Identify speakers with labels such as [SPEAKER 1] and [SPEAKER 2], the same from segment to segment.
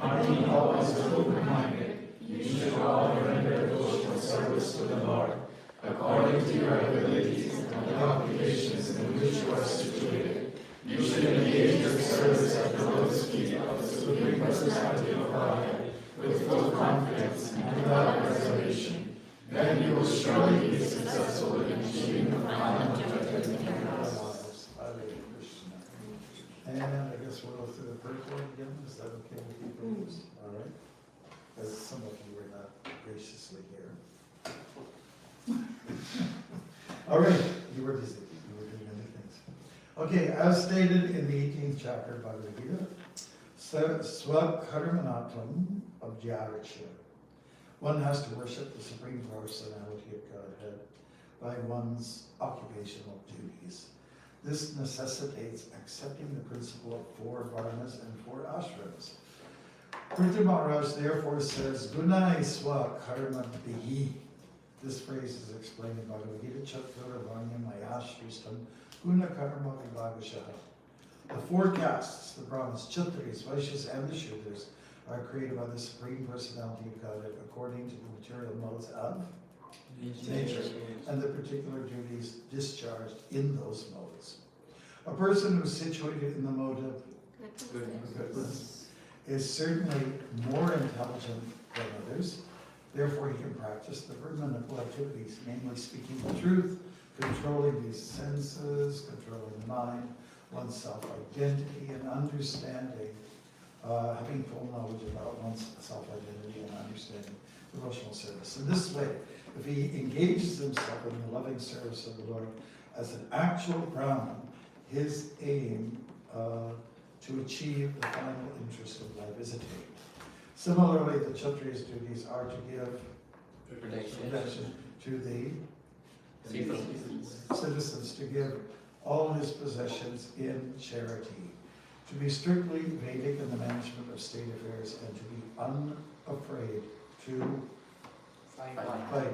[SPEAKER 1] being always open-minded, you should all render devotional service to the Lord, according to your abilities and the occupations in which you are situated. You should engage your service at the lotus feet of the Supreme Personality of Godhead with full confidence and without reservation. Then you will surely be successful in achieving the final objective in your lives.
[SPEAKER 2] And I guess we'll go through the purple again. Is that okay with you, please? All right. As some of you were not graciously here. All right. You were busy. You were doing many things. Okay. As stated in the 18th chapter of Bhagavad Gita, Swakarmanatam of Jyarachya. One has to worship the Supreme Personality of Godhead by one's occupational duties. This necessitates accepting the principle of 4 varnas and 4 ashrams. Prithu Maharaj therefore says, Gunai swa karma bihi. This phrase is explained in Bhagavad Gita, Chatura Varnya Mayashristam Guna Karma Vibhagashaha. The 4 castes, the Brahmins, Kshatris, Vaishyas, and the Shudras, are created by the Supreme Personality of Godhead according to the material modes of nature and the particular duties discharged in those modes. A person who is situated in the mode of goodness is certainly more intelligent than others. Therefore, he can practice the permanent activities, namely speaking the truth, controlling the senses, controlling the mind, one's self-identity and understanding, having full knowledge about one's self-identity and understanding devotional service. In this way, if he engages himself in the loving service of the Lord as an actual Brahmin, his aim to achieve the final interest of life is attained. Similarly, the Kshatriya's duties are to give protection to the citizens, to give all his possessions in charity, to be strictly Vedic in the management of state affairs, and to be unafraid to fight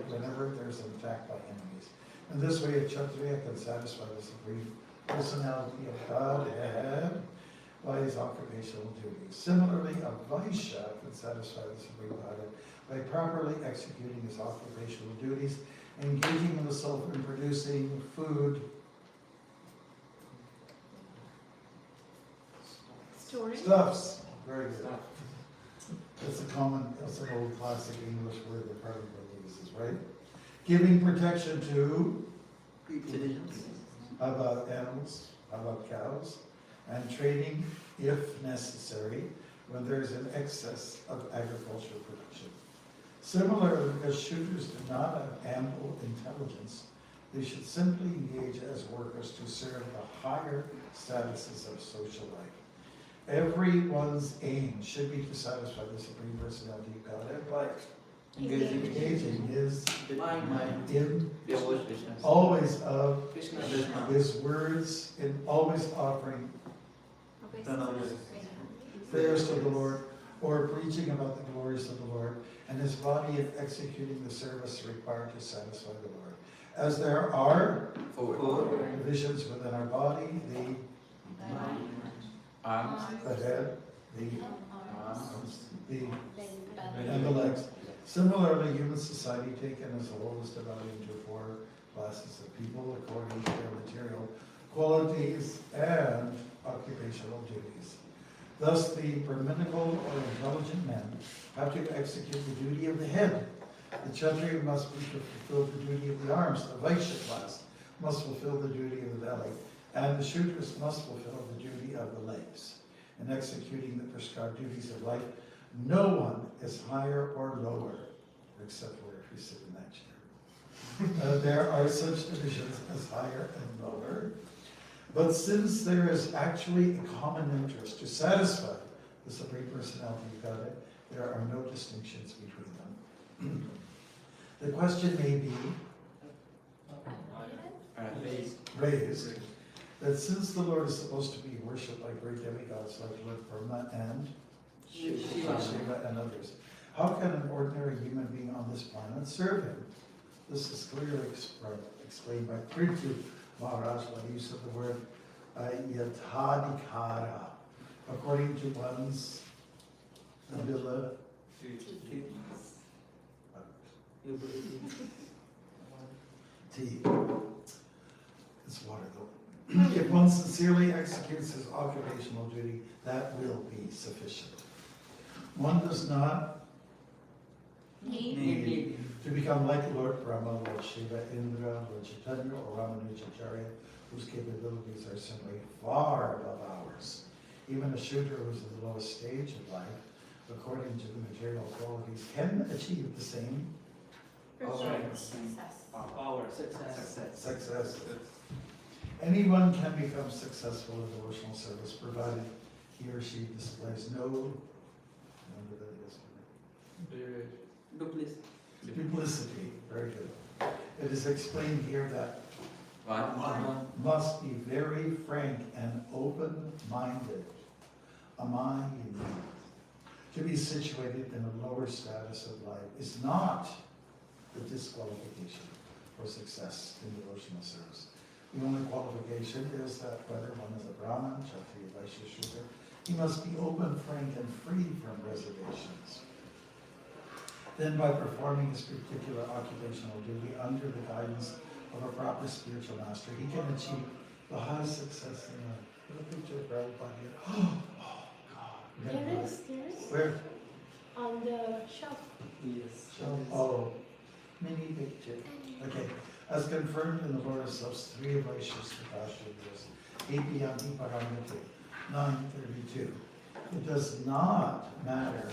[SPEAKER 2] whenever there's an attack by enemies. In this way, a Kshatriya can satisfy the Supreme Personality of Godhead by his occupational duties. Similarly, a Vaishya can satisfy the Supreme Godhead by properly executing his occupational duties, engaging himself in producing food, stuffs. Very good. That's an old classic English word that probably uses, right? Giving protection to how about animals? How about cows? And trading, if necessary, when there's an excess of agricultural production. Similarly, because Shudras do not have ample intelligence, they should simply engage as workers to serve the higher statuses of social life. Everyone's aim should be to satisfy the Supreme Personality of Godhead by engaging his mind in always of his words, in always offering prayers to the Lord, or preaching about the glories of the Lord, and his body in executing the service required to satisfy the Lord. As there are 4 divisions within our body, the head, the arms, and the legs. Similarly, human society taken as a whole is divided into 4 classes of people according to their material qualities and occupational duties. Thus, the brahminical or intelligent men have to execute the duty of the head. The Kshatriya must be to fulfill the duty of the arms. The Vaishya class must fulfill the duty of the belly. And the Shudras must fulfill the duty of the legs. In executing the prescribed duties of life, no one is higher or lower, except for if you sit in that chair. There are such divisions as higher and lower. But since there is actually a common interest to satisfy the Supreme Personality of Godhead, there are no distinctions between them. The question may be raised that since the Lord is supposed to be worshipped by great demigods like Lord Brahma and Shiva and others, how can an ordinary human being on this planet serve him? This is clearly explained by Prithu Maharaj by the use of the word yatadhikara, according to one's It's water though. If one sincerely executes his occupational duty, that will be sufficient. One does not need to become like Lord Brahma, Lord Shiva, Indra, Lord Chaitanya, or Ramanujacharya, whose capabilities are simply far above ours. Even a shooter who is in the lowest stage of life, according to the material qualities, can achieve the same success. Anyone can become successful in devotional service, provided he or she displays no duplicity. Very good. It is explained here that one must be very frank and open-minded. To be situated in a lower status of life is not the disqualification for success in devotional service. The only qualification is that whether one is a Brahmin, Kshatriya, Vaishya, Shudra, he must be open, frank, and free from reservations. Then by performing his particular occupational duty under the guidance of a proper spiritual master, he can achieve the highest success in life. Put a picture of Prabhupada here. Oh, God.
[SPEAKER 3] There is.
[SPEAKER 2] Where?
[SPEAKER 3] On the shelf.
[SPEAKER 1] Yes.
[SPEAKER 2] Oh, mini picture. Okay. As confirmed in the Lord of Subs, 3 of Vaishyas Prakasha, 8 Yanti Paramiti, 932. It does not matter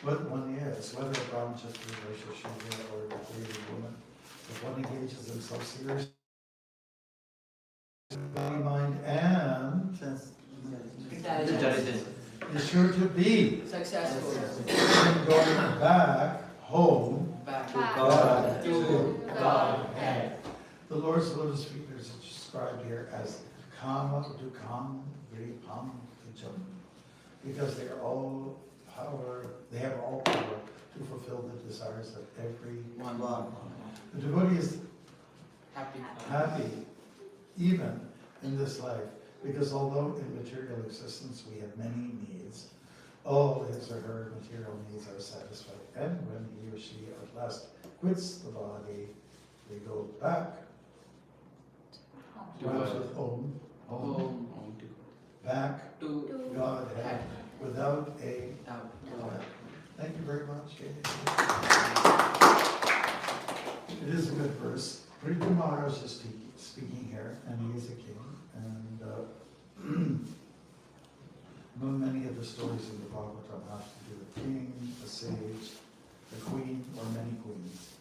[SPEAKER 2] what one is, whether a Brahman, Kshatriya, Vaishya, Shudra, or a degraded woman. If one engages himself seriously, body, mind, and is sure to be
[SPEAKER 4] successful.
[SPEAKER 2] and going back home
[SPEAKER 4] Back
[SPEAKER 2] to Godhead. The Lord's lotus feet are described here as Kama Dukam Vripam Kijam, because they have all power to fulfill the desires of every one. The devotee is happy even in this life, because although in material existence we have many needs, all his or her material needs are satisfied. And when he or she at last quits the body, they go back to home, back to Godhead without a doubt. Thank you very much. It is a good verse. Prithu Maharaj is speaking here, and he is a king. And among many of the stories in the Bhagavatam have to do with king, a sage, a queen, or many queens.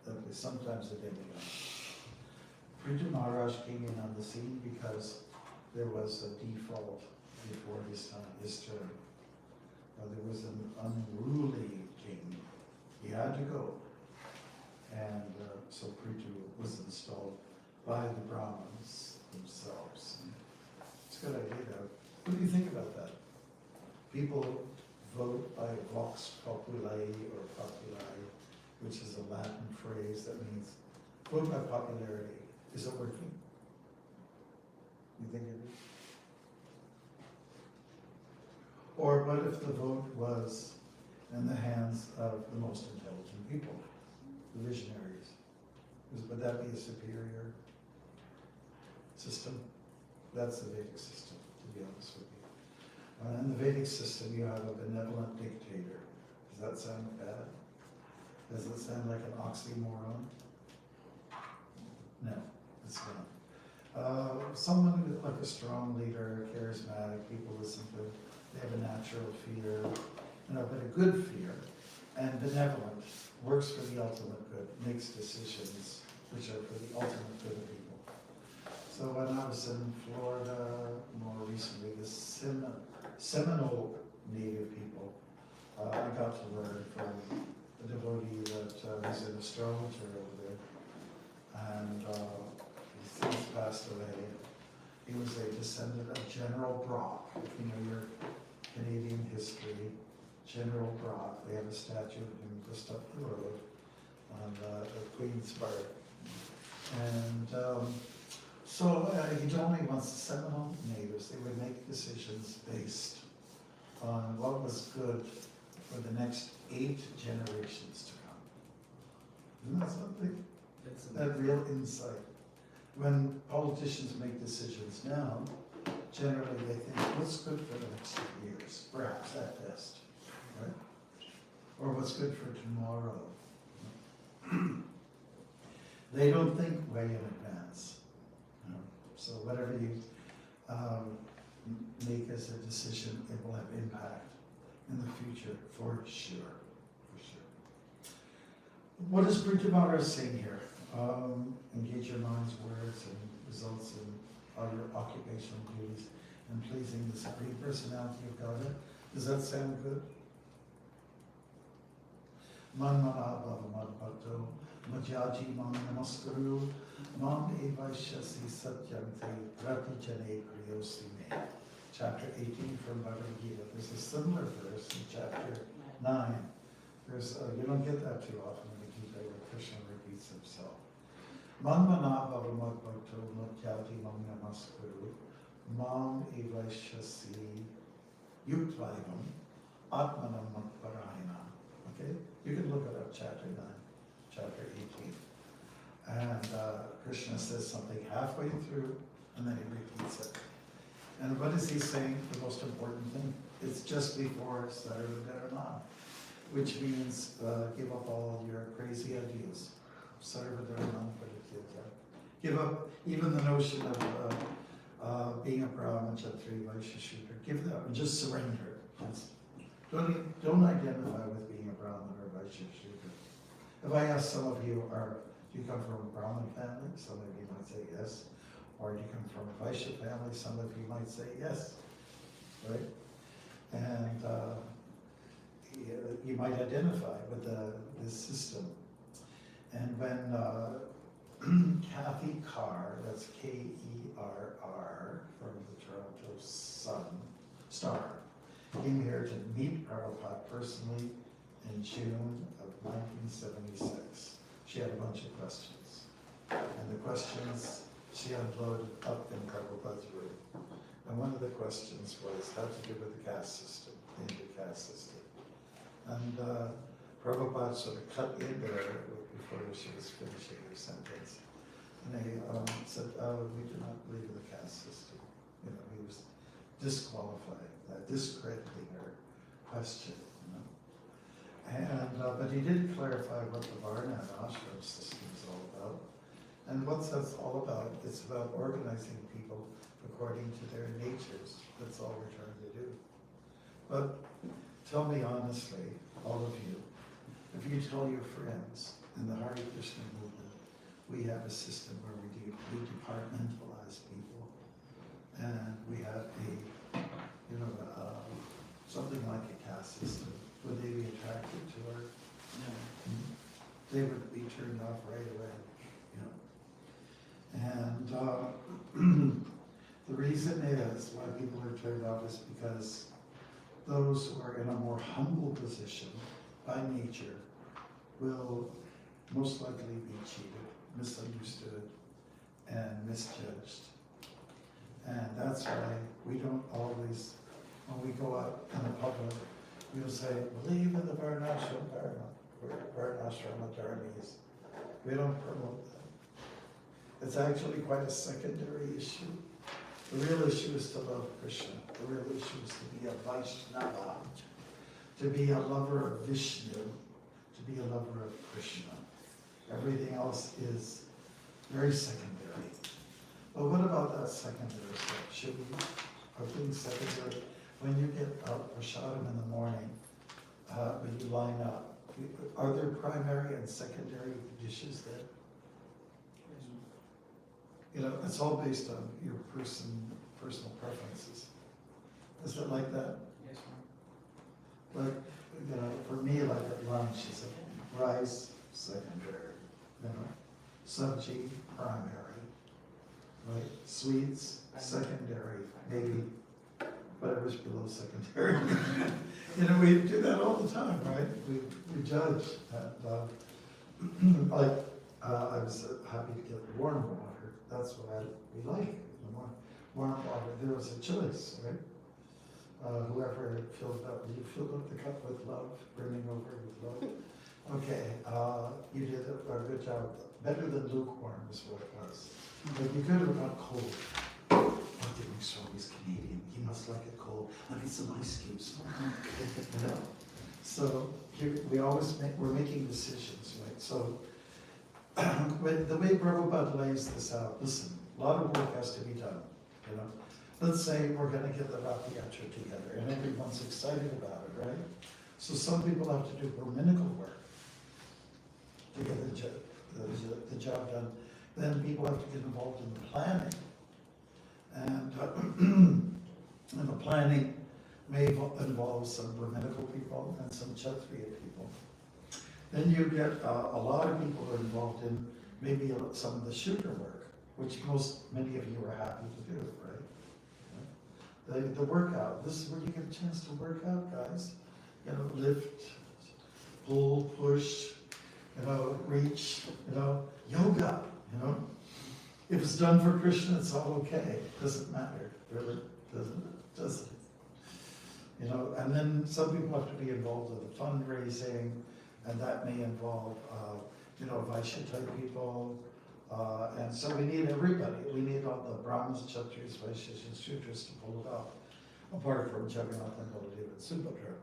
[SPEAKER 2] That is sometimes a demigod. Prithu Maharaj came in on the scene because there was a default before his term. There was an unruly king. He had to go. And so Prithu was installed by the Brahmins themselves. It's a good idea, though. What do you think about that? People vote by vox populi or populi, which is a Latin phrase that means vote by popularity. Is it working? You think it is? Or what if the vote was in the hands of the most intelligent people, the visionaries? Would that be a superior system? That's the Vedic system, to be honest with you. In the Vedic system, you have a benevolent dictator. Does that sound bad? Does it sound like an oxymoron? No, it's not. Someone with like a strong leader, charismatic, people listen to, they have a natural fear, but a good fear, and benevolent, works for the ultimate good, makes decisions which are for the ultimate good of people. So when I was in Florida more recently, the Seminole Native people, I got to learn from a devotee that was an astrologer over there, and he's since passed away. He was a descendant of General Brock. If you know your Canadian history, General Brock, they have a statue of him just up the road on Queen's Park. And so he told me once the Seminole natives, they would make decisions based on what was good for the next 8 generations to come. Isn't that something? That real insight. When politicians make decisions now, generally they think, what's good for the next 2 years, perhaps at best, right? Or what's good for tomorrow. They don't think way in advance. You know? So whatever you make as a decision, it will have impact in the future, for sure, for sure. What does Bhakti saying here? Engage your mind's words and results in all your occupational duties and pleasing the Supreme Personality of Godhead. Does that sound good? Man manabhava madbhakto madhyaji man namaskaru man evaishyasi satyante pratijane priyosi me. Chapter 18 from Bhagavad Gita. There's a similar verse in chapter 9. You don't get that too often in the Gita where Krishna repeats himself. Man manabhava madbhakto madhyati man namaskaru man evaishyasi yuktvaimam atmanam matparayana. Okay? You can look it up, chapter 9, chapter 18. And Krishna says something halfway through, and then he repeats it. And what is he saying? The most important thing. It's just before Sarvadharana, which means give up all your crazy ideas. Sarvadharana Parityajya. Give up even the notion of being a Brahman, Kshatriya, Vaishya, Shudra. Give that and just surrender. Don't identify with being a Brahman or Vaishya, Shudra. If I ask some of you, do you come from a Brahmin family? Some of you might say yes. Or do you come from a Vaishya family? Some of you might say yes, right? And you might identify with this system. And when Kathy Carr, that's Kerr from the Toronto Star, came here to meet Prabhupada personally in June of 1976. She had a bunch of questions. And the questions she unloaded up in Prabhupada's room. And one of the questions was how to do with the caste system, the Hindu caste system. And Prabhupada sort of cut in there before she was finishing her sentence. And they said, we do not believe in the caste system. You know, he was disqualifying, discrediting her question. You know? And but he did clarify what the Varna and Ashram system is all about. And what's that's all about? It's about organizing people according to their natures. That's all we're trying to do. But tell me honestly, all of you, if you tell your friends in the Hare Krishna movement, we have a system where we departmentalize people, and we have something like a caste system. Would they be attracted to her? No. They would be turned off right away. And the reason is why people are turned off is because those who are in a more humble position by nature will most likely be cheated, misunderstood, and misjudged. And that's why we don't always, when we go out in the public, we'll say, believe in the Varnashram Dharma, Varnashram Dharmas. We don't promote that. It's actually quite a secondary issue. The real issue is to love Krishna. The real issue is to be a Vaishnava, to be a lover of Vishnu, to be a lover of Krishna. Everything else is very secondary. But what about that secondary stuff? Should we, are things secondary? When you get out prasadam in the morning, when you line up, are there primary and secondary dishes there? You know, it's all based on your personal preferences. Is it like that?
[SPEAKER 4] Yes,
[SPEAKER 2] Like, you know, for me, like at lunch, is it rice, secondary, you know, sabji, primary, right? Sweets, secondary, maybe whatever's below secondary. You know, we do that all the time, right? We judge. And, I was happy to get warm water. That's what we like. Warm water. There was a choice, right? Whoever filled up, you filled up the cup with love, brimming over with love. Okay, you did a good job. Better than lukewarm is what it was. But you could have got cold. I think Swami's Canadian. He must like it cold. I need some ice cubes. You know? So here, we're making decisions, right? So the way Prabhupada lays this out, listen, a lot of work has to be done, you know. Let's say we're going to get the Bhakti Yatra together, and everyone's excited about it, right? So some people have to do brahminical work to get the job done. Then people have to get involved in the planning. And, and the planning may involve some brahminical people and some Kshatriya people. Then you get a lot of people are involved in maybe some of the Shudra work, which many of you are happy to do, right? The workout, this is where you get a chance to work out, guys. You know, lift, pull, push, you know, reach, you know, yoga, you know. If it's done for Krishna, it's all okay. Doesn't matter, really, doesn't it? You know, and then some people have to be involved with the fundraising, and that may involve, you know, Vaishya type people. And so we need everybody. We need all the Brahmins, Kshatriyas, Vaishyas, and Shudras to pull it off, apart from Jagannath and Baladev and Subhadra.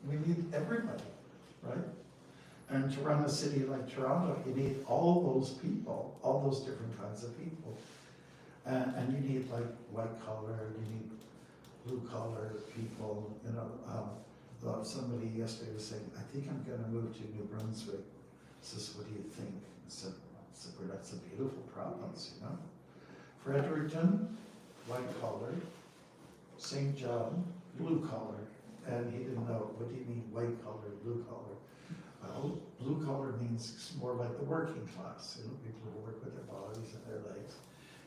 [SPEAKER 2] We need everybody, right? And to run a city like Toronto, you need all those people, all those different kinds of people. And you need like white collar, you need blue collar people, you know. Somebody yesterday was saying, I think I'm gonna move to New Brunswick. Says, what do you think? I said, that's a beautiful province, you know. Fredericton, white collar. St. John, blue collar. And he didn't know, what do you mean white collar, blue collar? Well, blue collar means more like the working class, you know, people who work with their bodies and their legs.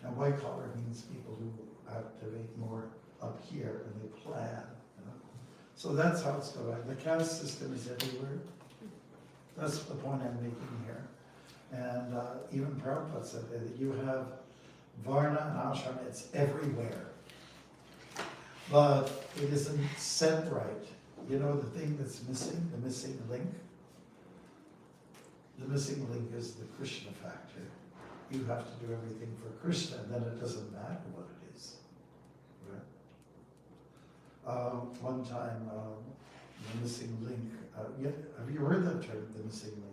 [SPEAKER 2] And white collar means people who activate more up here and they plan, you know. So that's how it's going. The caste system is everywhere. That's the point I'm making here. And even Prabhupada said that you have Varna and Ashram, it's everywhere. But it isn't set right. You know the thing that's missing, the missing link? The missing link is the Krishna factor. You have to do everything for Krishna, and then it doesn't matter what it is. Right? One time, the missing link, have you heard that term, the missing link?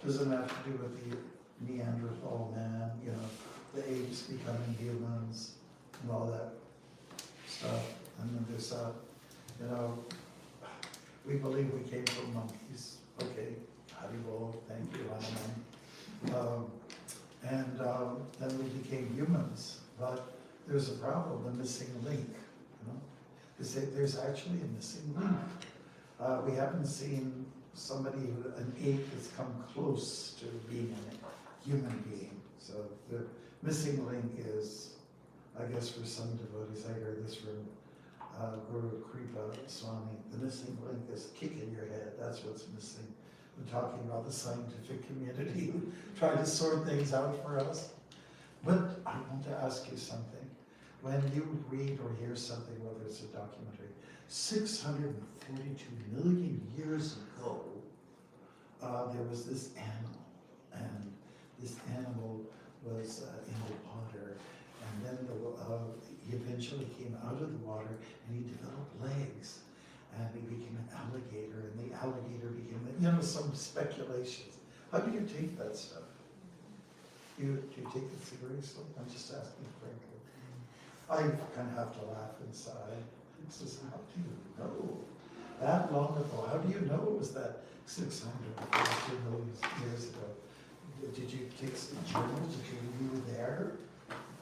[SPEAKER 2] Doesn't have to do with the Neanderthal man, you know, the apes becoming humans and all that stuff. And then there's, you know, we believe we came from monkeys. Okay, Haribol, thank you, Hanuman. Then we became humans, but there's a problem, the missing link, you know? There's actually a missing link. We haven't seen somebody, an ape that's come close to being a human being. So the missing link is, I guess for some devotees, I heard this from Guru Kripa Swami, the missing link is kick in your head, that's what's missing. We're talking about the scientific community who try to sort things out for us. But I want to ask you something. When you read or hear something, whether it's a documentary, 642 million years ago, there was this animal, and this animal was in the water, and then he eventually came out of the water, and he developed legs, and he became an alligator, and the alligator became, you know, some speculations. How do you take that stuff? Do you take it seriously? I'm just asking frankly. I kind of have to laugh inside. It says, how do you know? That long ago, how do you know it was that 642 million years ago? Did you take some journals? You were there?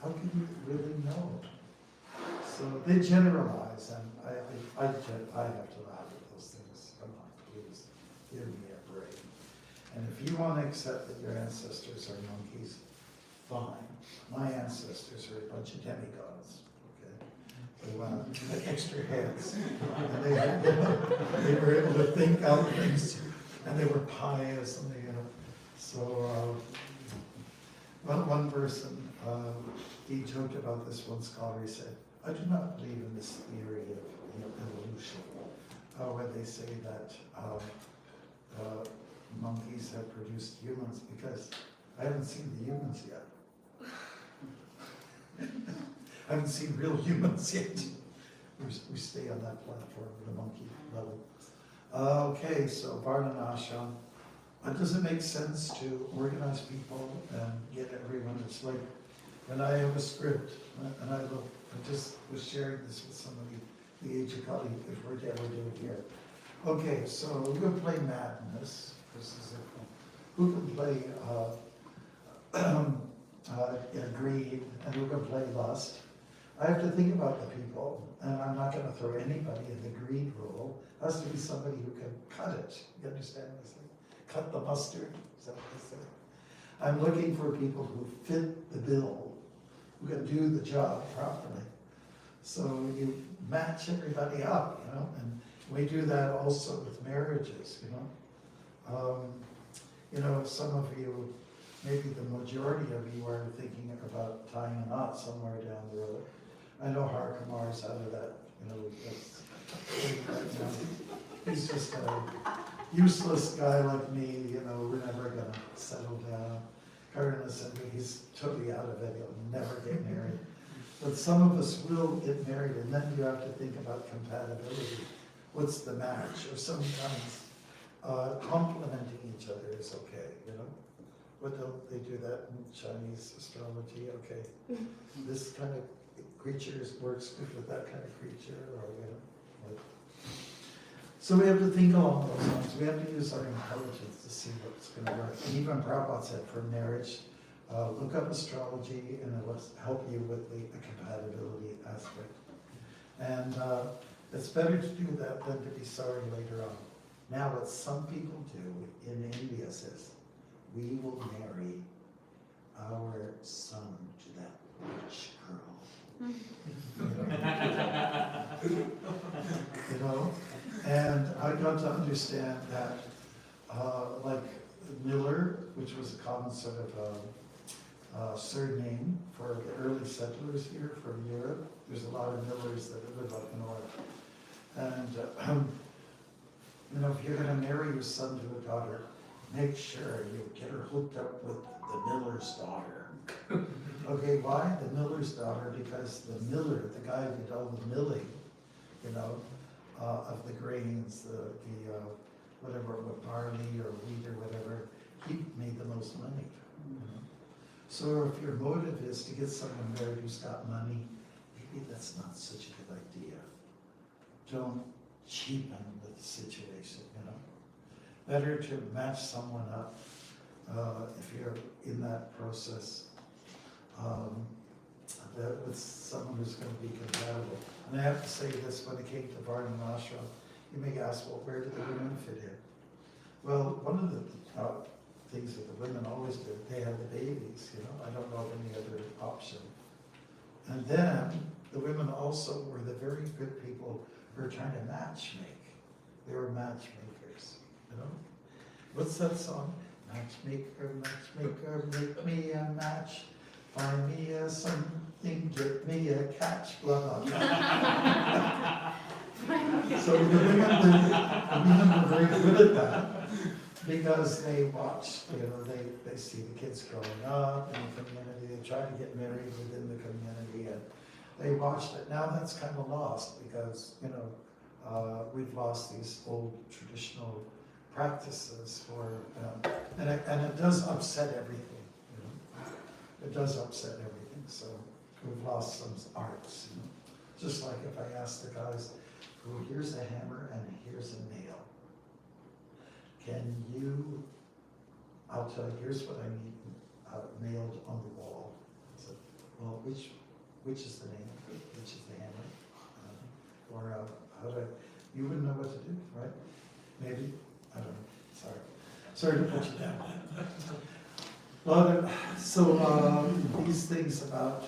[SPEAKER 2] How can you really know? So they generalize, and I have to laugh at those things. Come on, please, give me a break. And if you want to accept that your ancestors are monkeys, fine. My ancestors are a bunch of demigods. Okay, they wanted extra heads, and they were able to think out things, and they were pious, and they, you know. So one person, he joked about this one scholar. He said, I do not believe in this theory of evolution, where they say that monkeys have produced humans, because I haven't seen the humans yet. I haven't seen real humans yet. We stay on that platform, the monkey level. Okay, so Varnashram. Does it make sense to organize people and get everyone? It's like when I have a script, and I just was sharing this with somebody, the age of colleague, if we're to ever do it here. Okay, so we're going to play Madness. This is it. Who can play Greed, and who can play Lust? I have to think about the people, and I'm not going to throw anybody in the greed role. It has to be somebody who can cut it. You understand what I say? Cut the mustard, is that what they say? I'm looking for people who fit the bill, who can do the job properly. So you match everybody up, and we do that also with marriages, some of you, maybe the majority of you are thinking about tying a knot somewhere down the road. I know Harkumar's out of that, he's just a useless guy like me, we're never gonna settle down. Karuna said he's totally out of it, he'll never get married. But some of us will get married, and then you have to think about compatibility. What's the match? Or sometimes complementing each other is okay, What don't they do that in Chinese astrology? Okay, this kind of creature works good with that kind of creature, or So we have to think along those lines. We have to use our intelligence to see what's going to work. And even Prabhupada said for marriage, look up astrology and it will help you with the compatibility aspect. And it's better to do that than to be sorry later on. Now what some people do in India says, we will marry our son to that rich girl. And I got to understand that, like Miller, which was a common sort of surname for the early settlers here from Europe. There's a lot of Millers that live up north. And, if you're going to marry your son to a daughter, make sure you get her hooked up with the miller's daughter. Okay, why the miller's daughter? Because the miller, the guy who did all the milling, of the grains, the whatever, barley or wheat or whatever, he made the most money. So if your motive is to get someone married who's got money, maybe that's not such a good idea. Don't cheapen the situation, Better to match someone up if you're in that process with someone who's going to be compatible. And I have to say this, when it came to Varna Ashram, you may ask, well, where do the women fit in? Well, one of the things that the women always do, they have the babies, I don't know of any other option. And then the women also were the very good people who were trying to matchmake. They were matchmakers, What's that song? Matchmaker, matchmaker, make me a match. Find me something, get me a catch, blah, blah, blah. So the women were very good at that because they watch, they see the kids growing up in the community, they try to get married within the community, and they watched it. Now that's kind of lost because, we've lost these old traditional practices for, and it does upset everything. It does upset everything, so we've lost some arts. Just like if I ask the guys, well, here's a hammer and here's a nail. Can you, I'll tell you, here's what I need nailed on the wall. So, well, which is the nail? Which is the hammer? Or how do you wouldn't know what to do, right? Maybe, I don't know, sorry to put you down. Well, so these things about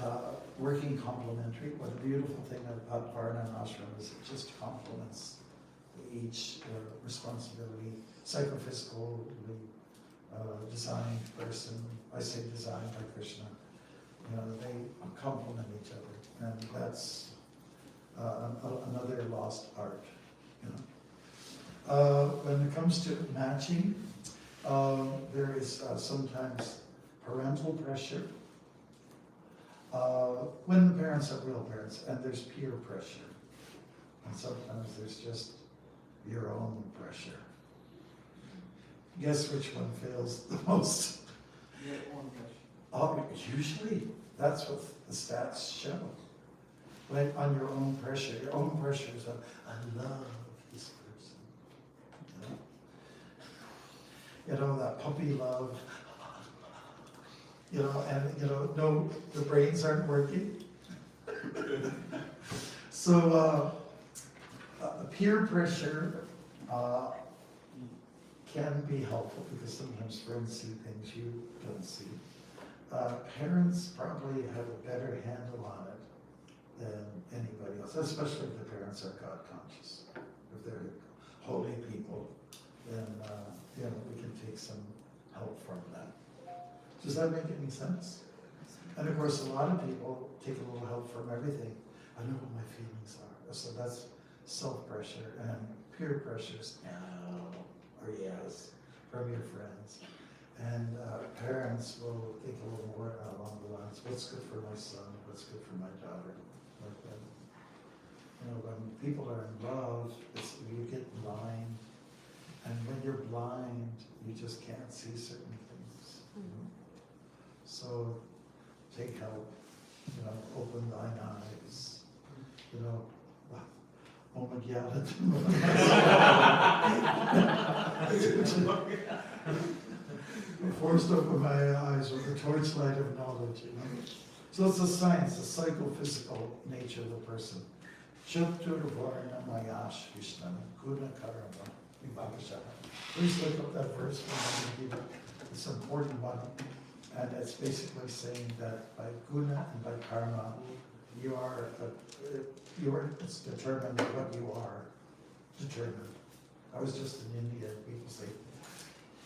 [SPEAKER 2] working complementary, what a beautiful thing about Varna and Ashram is it just complements each responsibility, psychophysically designed person, I say designed by Krishna, they complement each other, and that's another lost art, you know. When it comes to matching, there is sometimes parental pressure. When the parents are real parents, and there's peer pressure. And sometimes there's just your own pressure. Guess which one fails the most?
[SPEAKER 4] Your own pressure.
[SPEAKER 2] Oh, usually, that's what the stats show. Like on your own pressure is, I love this person. You know, that puppy love. You know, and you know, no, the brains aren't working. So peer pressure can be helpful because sometimes friends see things you don't see. Parents probably have a better handle on it than anybody else, especially if the parents are God conscious. If they're holy people, then you know, we can take some help from that. Does that make any sense? And of course, a lot of people take a little help from everything. I know what my feelings are. So that's self-pressure, and peer pressure is no or yes from your friends. And parents will think a little more along the lines, what's good for my son, what's good for my daughter, like that. You know, when people are in love, you get blind, and when you're blind, you just can't see certain things. You know? So take help, you know, open thine eyes, you know. Forced open my eyes with the torchlight of knowledge, you know. So it's a science, the psychophysical nature of the person. Please look up that verse. It's an important one. And it's basically saying that by guna and by karma, it's determined what you are. Determined. I was just in India, people say,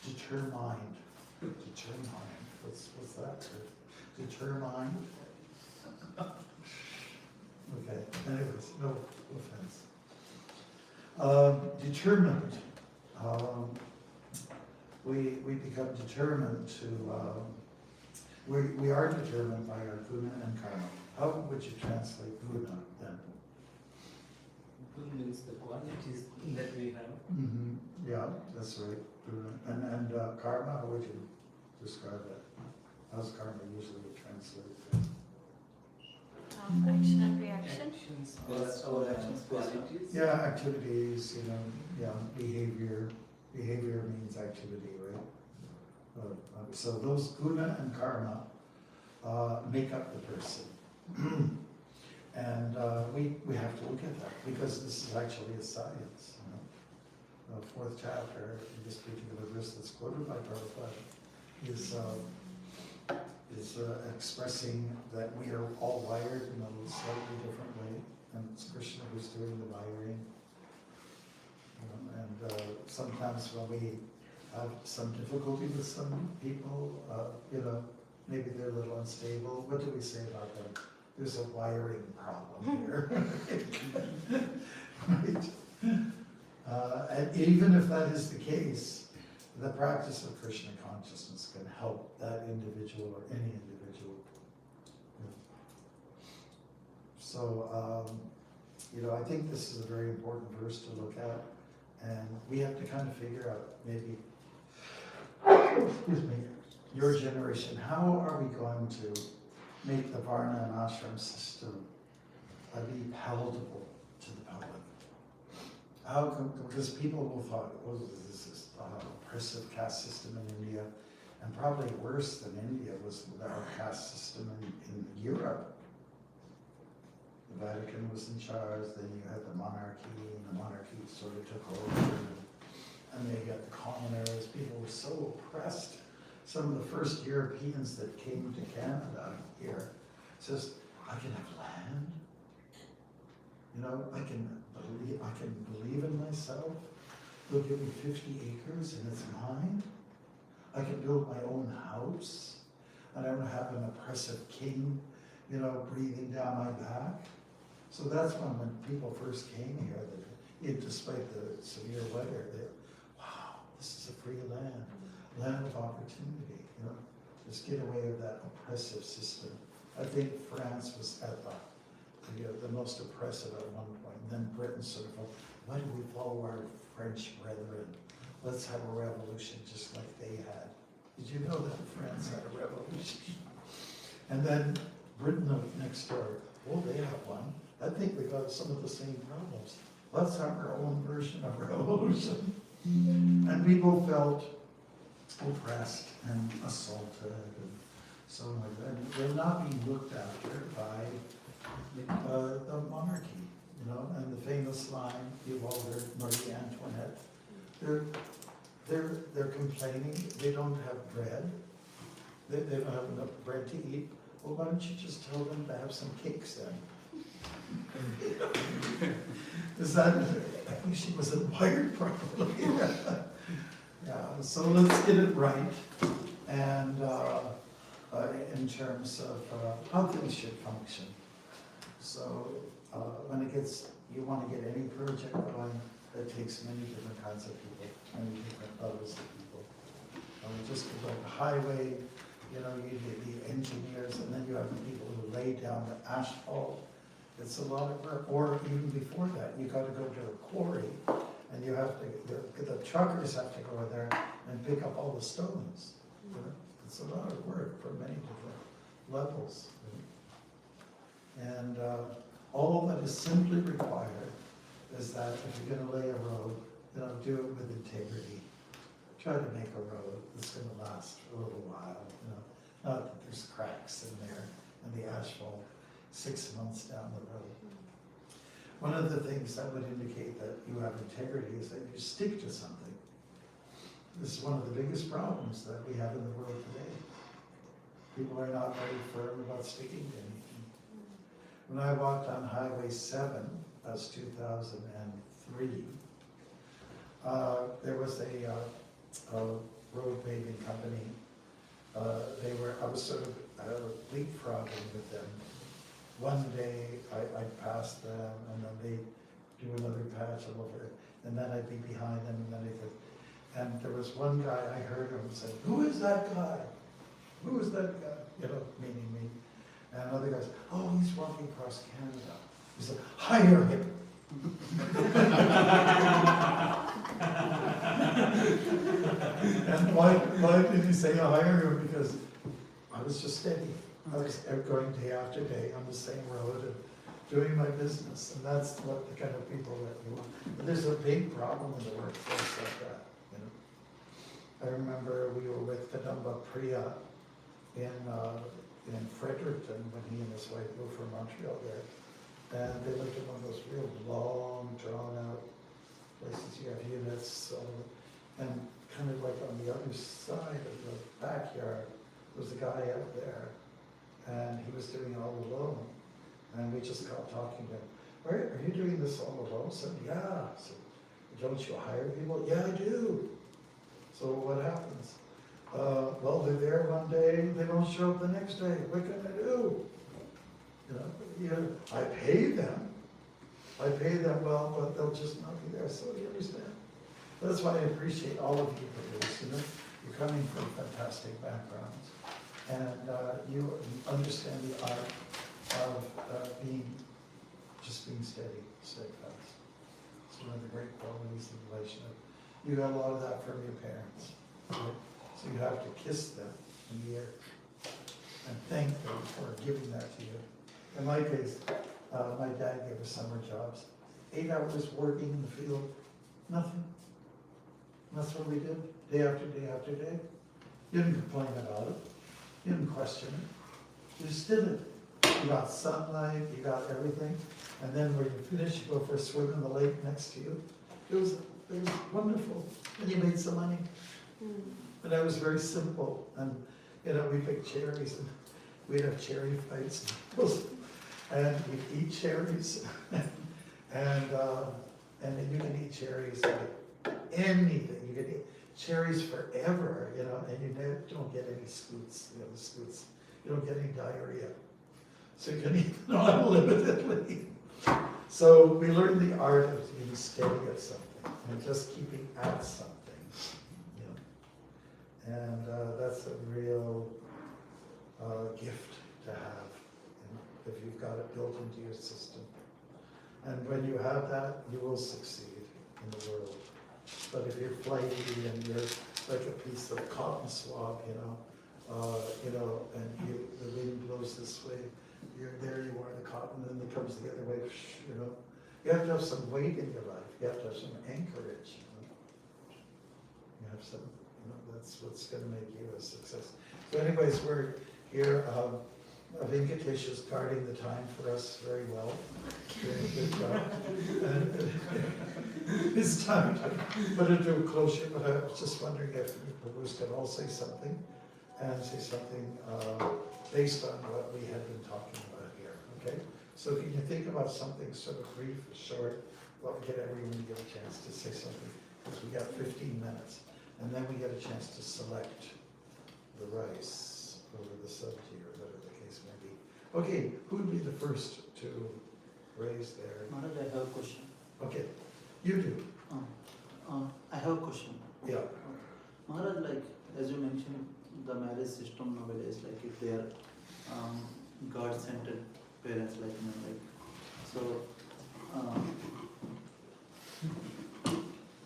[SPEAKER 2] determined. Determined. What's that? Determined? Okay, anyways, no offense. Determined. We become determined to, we are determined by our guna and karma. How would you translate guna then?
[SPEAKER 4] Guna means the qualities that we have.
[SPEAKER 2] Mm-hmm. Yeah, that's right. Guna. And karma, how would you describe that? How's karma usually translated?
[SPEAKER 3] Action and reaction.
[SPEAKER 4] Actions, our actions, qualities.
[SPEAKER 2] Yeah, activities, you know, yeah, behavior. Behavior means activity, right? So those guna and karma make up the person. And we have to look at that because this is actually a science. You know? The fourth chapter, in this particular verse that's quoted by Prabhupada, is expressing that we are all wired in a slightly different way, and it's Krishna who's doing the wiring. You know, and sometimes when we have some difficulty with some people, you know, maybe they're a little unstable. What do we say about them? There's a wiring problem here. Right? And even if that is the case, the practice of Krishna consciousness can help that individual or any individual. So, you know, I think this is a very important verse to look at, and we have to kind of figure out maybe, excuse me, your generation, how are we going to make the Varna and Ashram system be palatable to the public? How come, because people will thought, oh, this is oppressive caste system in India, and probably worse than India was our caste system in Europe. The Vatican was in charge, then you had the monarchy, and the monarchy sort of took over, and they got the commoners. People were so oppressed. Some of the first Europeans that came to Canada here says, I can have land. You know, I can believe in myself. They'll give me 50 acres and it's mine. I can build my own house. I don't have an oppressive king, you know, breathing down my back. So that's when people first came here, despite the severe weather, they, wow, this is a free land of opportunity, you know, just get away with that oppressive system. I think France was at the most oppressive at one point, and then Britain sort of thought, why do we follow our French brethren? Let's have a revolution just like they had. Did you know that France had a revolution? And then Britain next door, oh, they have one. I think we got some of the same problems. Let's have our own version of revolution. And people felt oppressed and assaulted and so on like that. And they're not being looked after by the monarchy, you know, and the famous line, you've all heard, Marie Antoinette, they're complaining, they don't have bread, they don't have enough bread to eat. Well, why don't you just tell them to have some cakes then? Is that, I think she was admired properly. Yeah, so let's get it right, and in terms of how things should function. So when it gets, you want to get any project going, it takes many different kinds of people, many different levels of people. Just like a highway, you know, you need the engineers, and then you have the people who lay down the asphalt. It's a lot of work. Or even before that, you got to go to a quarry, and you have to, the truckers have to go in there and pick up all the stones. You know? It's a lot of work for many different levels. And all that is simply required is that if you're going to lay a road, you know, do it with integrity. Try to make a road that's going to last for a little while. You know, not that there's cracks in there and the asphalt 6 months down the road. One of the things that would indicate that you have integrity is that you stick to something. This is one of the biggest problems that we have in the world today. People are not very firm about sticking to anything. When I walked on Highway 7, that's 2003, there was a road paving company. I was sort of leapfrogging with them. One day I passed them, and then they do another patch over, and then I'd be behind them, and then they could. And there was one guy, I heard him say, "Who is that guy? Who is that guy?" You know, meaning me. And another guy said, "Oh, he's walking across Canada." He said, "Hire him." And why did he say hire him? Because I was just steady. I was going day after day on the same road and doing my business. And that's what the kind of people that you want. But there's a big problem in the workforce like that. You know? I remember we were with Kadamba Priya in Fredericton when he and his wife moved from Montreal there. And they lived in one of those real long, drawn-out places. You have units, and kind of like on the other side of the backyard was a guy out there, and he was doing it all alone. And we just got talking to him. Are you doing this all alone? I said, yeah. So, don't you hire people? Yeah, I do. So what happens? Well, they're there one day, they don't show up the next day. What can I do? You know, I pay them well, but they'll just not be there. So you understand? That's why I appreciate all of you for this. You know, you're coming from fantastic backgrounds, and you understand the art of being steady, steadfast. It's one of the great qualities of relationship. You got a lot of that from your parents, right? So you have to kiss them in the air and thank them for giving that to you. In my case, my dad gave us summer jobs. 8 hours working in the field, nothing. And that's what we did, day after day after day. You didn't complain about it. You didn't question it. You just did it. You got sunlight, you got everything. And then when you finish, you go for a swim in the lake next to you. It was wonderful. And you made some money. But that was very simple. And, you know, we picked cherries, and we'd have cherry fights. And we'd eat cherries. And then you can eat cherries like anything. You can eat cherries forever, you know, and you don't get any scoots, you know, the scoots. You don't get any diarrhea. So you can eat them unlimitedly. So we learn the art of being steady at something and just keeping at something, you know. And that's a real gift to have, you know, if you've got it built into your system. And when you have that, you will succeed in the world. But if you're flighty and you're like a piece of cotton swab, and the wind blows this way, there you are, the cotton, and it comes the other way, you know. You have to have some weight in your life. You have to have some anchorage. You have some, that's what's going to make you a success. So anyways, we're here. Venkatesh is guarding the time for us very well. Doing a good job. And it's time to put it to a closure, but I was just wondering if Bruce could all say something, and say something based on what we have been talking about here, okay? So can you think about something sort of brief, short, well, get everyone to get a chance to say something, because we got 15 minutes, and then we get a chance to select the rice over the subji, or whatever the case may be. Okay, who would be the first to raise their,
[SPEAKER 5] Maharaj, I have a question.
[SPEAKER 2] okay, you do,
[SPEAKER 5] I have a question.
[SPEAKER 2] yeah.
[SPEAKER 5] Maharaj, like, as you mentioned, the marriage system nowadays, like, if they are God-centered parents, like, so,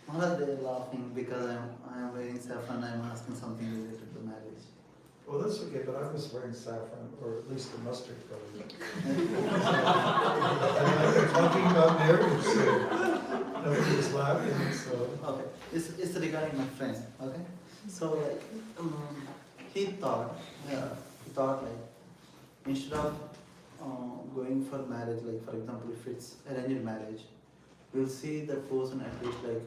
[SPEAKER 5] Maharaj, they are laughing because I am wearing saffron, I am asking something related to marriage.
[SPEAKER 2] Well, that's okay, but I was wearing saffron, or at least a mustard color. And I'm talking about marriage, so nobody was laughing, so.
[SPEAKER 5] Okay, it's regarding my friend, okay? So, like, he thought like, instead of going for marriage, like for example, if it's arranged marriage, we'll see the person at least like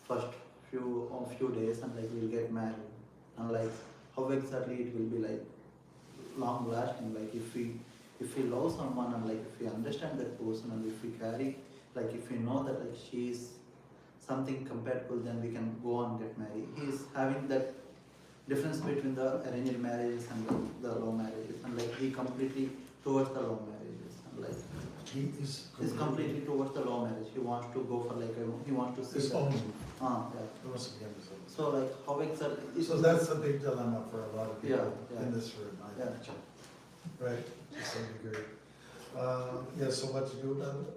[SPEAKER 5] first few days, and like we'll get married, and like how exactly it will be like long lasting, like if we love someone, and like if we understand that person, and if we carry, like if we know that like she is something compatible, then we can go on get married. He is having that difference between the arranged marriages and the love marriages, and like he completely towards the love marriages, and like
[SPEAKER 2] He's
[SPEAKER 5] completely towards the love marriage. He wants to go for like he wants to see
[SPEAKER 2] his
[SPEAKER 5] that.
[SPEAKER 2] own.
[SPEAKER 5] Yeah.
[SPEAKER 2] It must be his own.
[SPEAKER 5] So like how exactly?
[SPEAKER 2] So that's a big dilemma for a lot of people
[SPEAKER 5] Yeah.
[SPEAKER 2] in this room, I
[SPEAKER 5] Yeah.
[SPEAKER 2] think. Right, to some degree. Yeah, so what to do about it?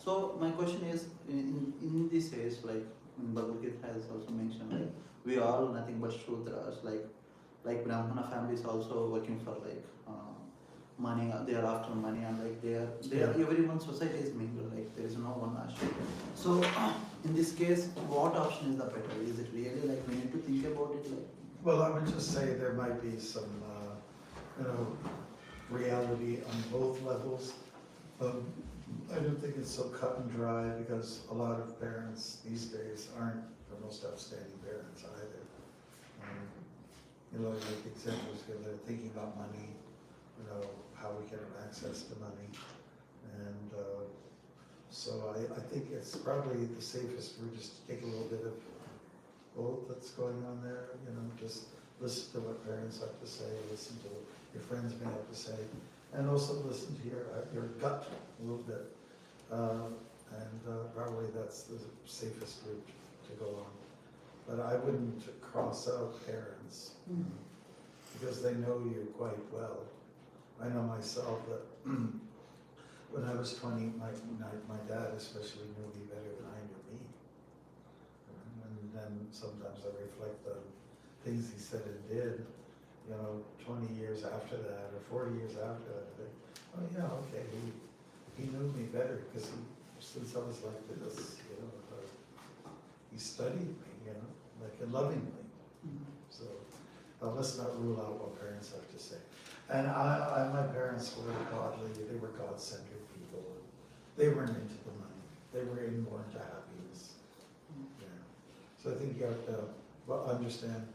[SPEAKER 5] So my question is, in this case, like Bhagavad Gita has also mentioned, like we are all nothing but Shudras, like Brahmana families also working for like money, they are after money, and like they are everyone's society is mingled, like there is no one ashram. So in this case, what option is the better? Is it really like we need to think about it, like?
[SPEAKER 2] Well, I would just say there might be some, reality on both levels. I don't think it's so cut and dry, because a lot of parents these days aren't the most upstanding parents either. Like examples, because they're thinking about money, how we can have access to money. And so I think it's probably the safest for just to take a little bit of both that's going on there, just listen to what parents have to say, listen to what your friends may have to say, and also listen to your gut a little bit. Probably that's the safest route to go on. But I wouldn't cross out parents, because they know you quite well. I know myself that when I was 20, my dad especially knew me better than I knew me. And then sometimes I reflect on things he said and did, 20 years after that, or 40 years after that, I think, oh yeah, okay, he knew me better, because since I was like this, he studied me, like lovingly. So let's not rule out what parents have to say. And my parents were godly, they were God-centered people. They weren't into the money, they were more into happiness. So I think you have to understand,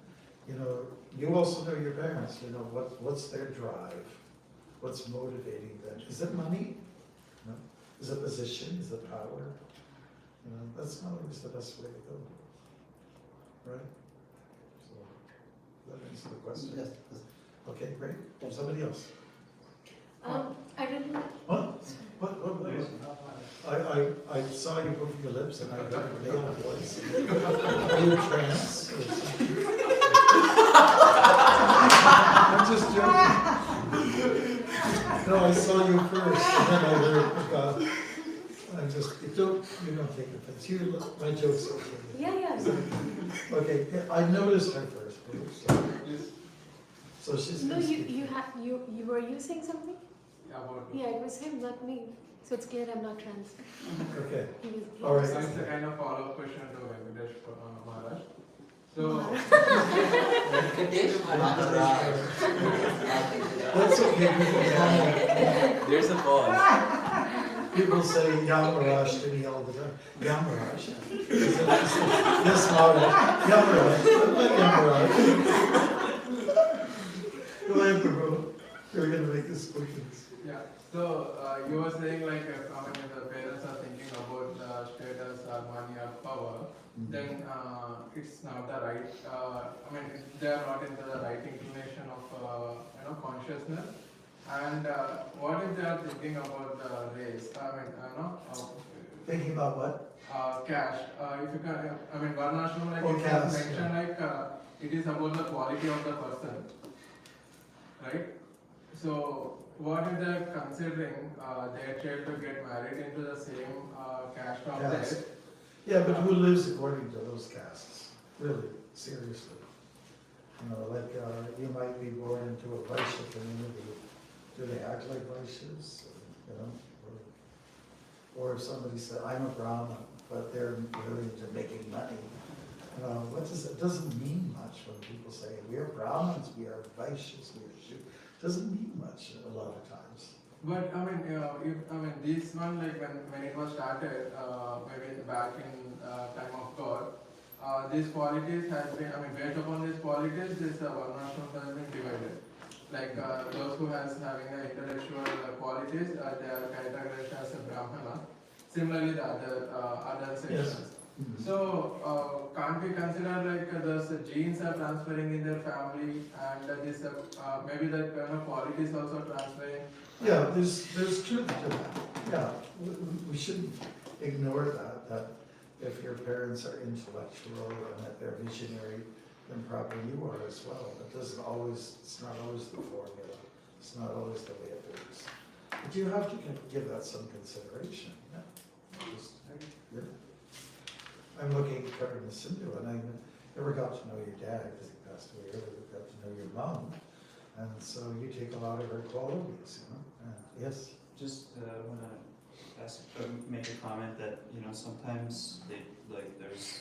[SPEAKER 2] you also know your parents, what's their drive? What's motivating them? Is it money? No. Is it position? Is it power? That's not always the best way to go. Right? So, that answers the question.
[SPEAKER 5] Yes.
[SPEAKER 2] Okay, great. Somebody else.
[SPEAKER 3] I didn't.
[SPEAKER 2] What? I saw you moving your lips and I got a male voice. Are you trans? Or something? I'm just joking. No, I saw you first and then I heard, you don't take offense. My joke's okay.
[SPEAKER 3] Yeah.
[SPEAKER 2] Okay, I noticed her first. So she's.
[SPEAKER 3] No, you were using something?
[SPEAKER 4] About
[SPEAKER 3] Yeah, it was him, not me. So it's clear I'm not trans.
[SPEAKER 2] Okay,
[SPEAKER 3] He was,
[SPEAKER 2] all right.
[SPEAKER 4] So it's a kind of follow-up question to Venkatesh Maharaj. So,
[SPEAKER 2] That's okay.
[SPEAKER 6] There's a pause.
[SPEAKER 2] People say Yamaraj to me all the time. Yamaraj. Yes, Maharaj. Yamaraj. Not Yamaraj. Go ahead, Prabhu. You're going to make this quickness.
[SPEAKER 4] yeah. So you were saying like if the parents are thinking about status or money or power, then it's not the right. They are not into the right inclination of consciousness. And what if they are thinking about the race?
[SPEAKER 2] Thinking about what?
[SPEAKER 4] Cash. If you can, Varnashram, like
[SPEAKER 2] Oh,
[SPEAKER 4] it
[SPEAKER 2] caste,
[SPEAKER 4] is mentioned, it is about the quality of the person, right? So, what if they are considering their child to get married into the same caste of
[SPEAKER 2] Caste.
[SPEAKER 4] theirs?
[SPEAKER 2] Yeah, but who lives according to those castes? Really, seriously. You might be born into a Vaishya community. Do they act like Vaishyas? Or if somebody said, I'm a Brahmin, but they're really into making money. It doesn't mean much when people say, we are Brahmins, we are Vaishyas, we are Shudras. Doesn't mean much a lot of times.
[SPEAKER 4] But this one, like when it was started, maybe back in time of God, these qualities has been, based upon these qualities, this Varnashram has been divided. Like those who having intellectual qualities, they are categorized as a Brahmana. Similarly, the other sections.
[SPEAKER 2] Yes. Mm-hmm.
[SPEAKER 4] So, can't we consider like those genes are transferring in their family, and this maybe the qualities also transferring?
[SPEAKER 2] Yeah, there's truth to that. Yeah, we shouldn't ignore that if your parents are intellectual and that they're visionary, then probably you are as well. It's not always the formula. It's not always the way it works. But you have to give that some consideration. Yeah. I'm looking at Karna Sindhu, and I never got to know your dad because he passed away early. I got to know your mom, and so you take a lot of her qualities. Yes.
[SPEAKER 6] Just want to make a comment that sometimes there's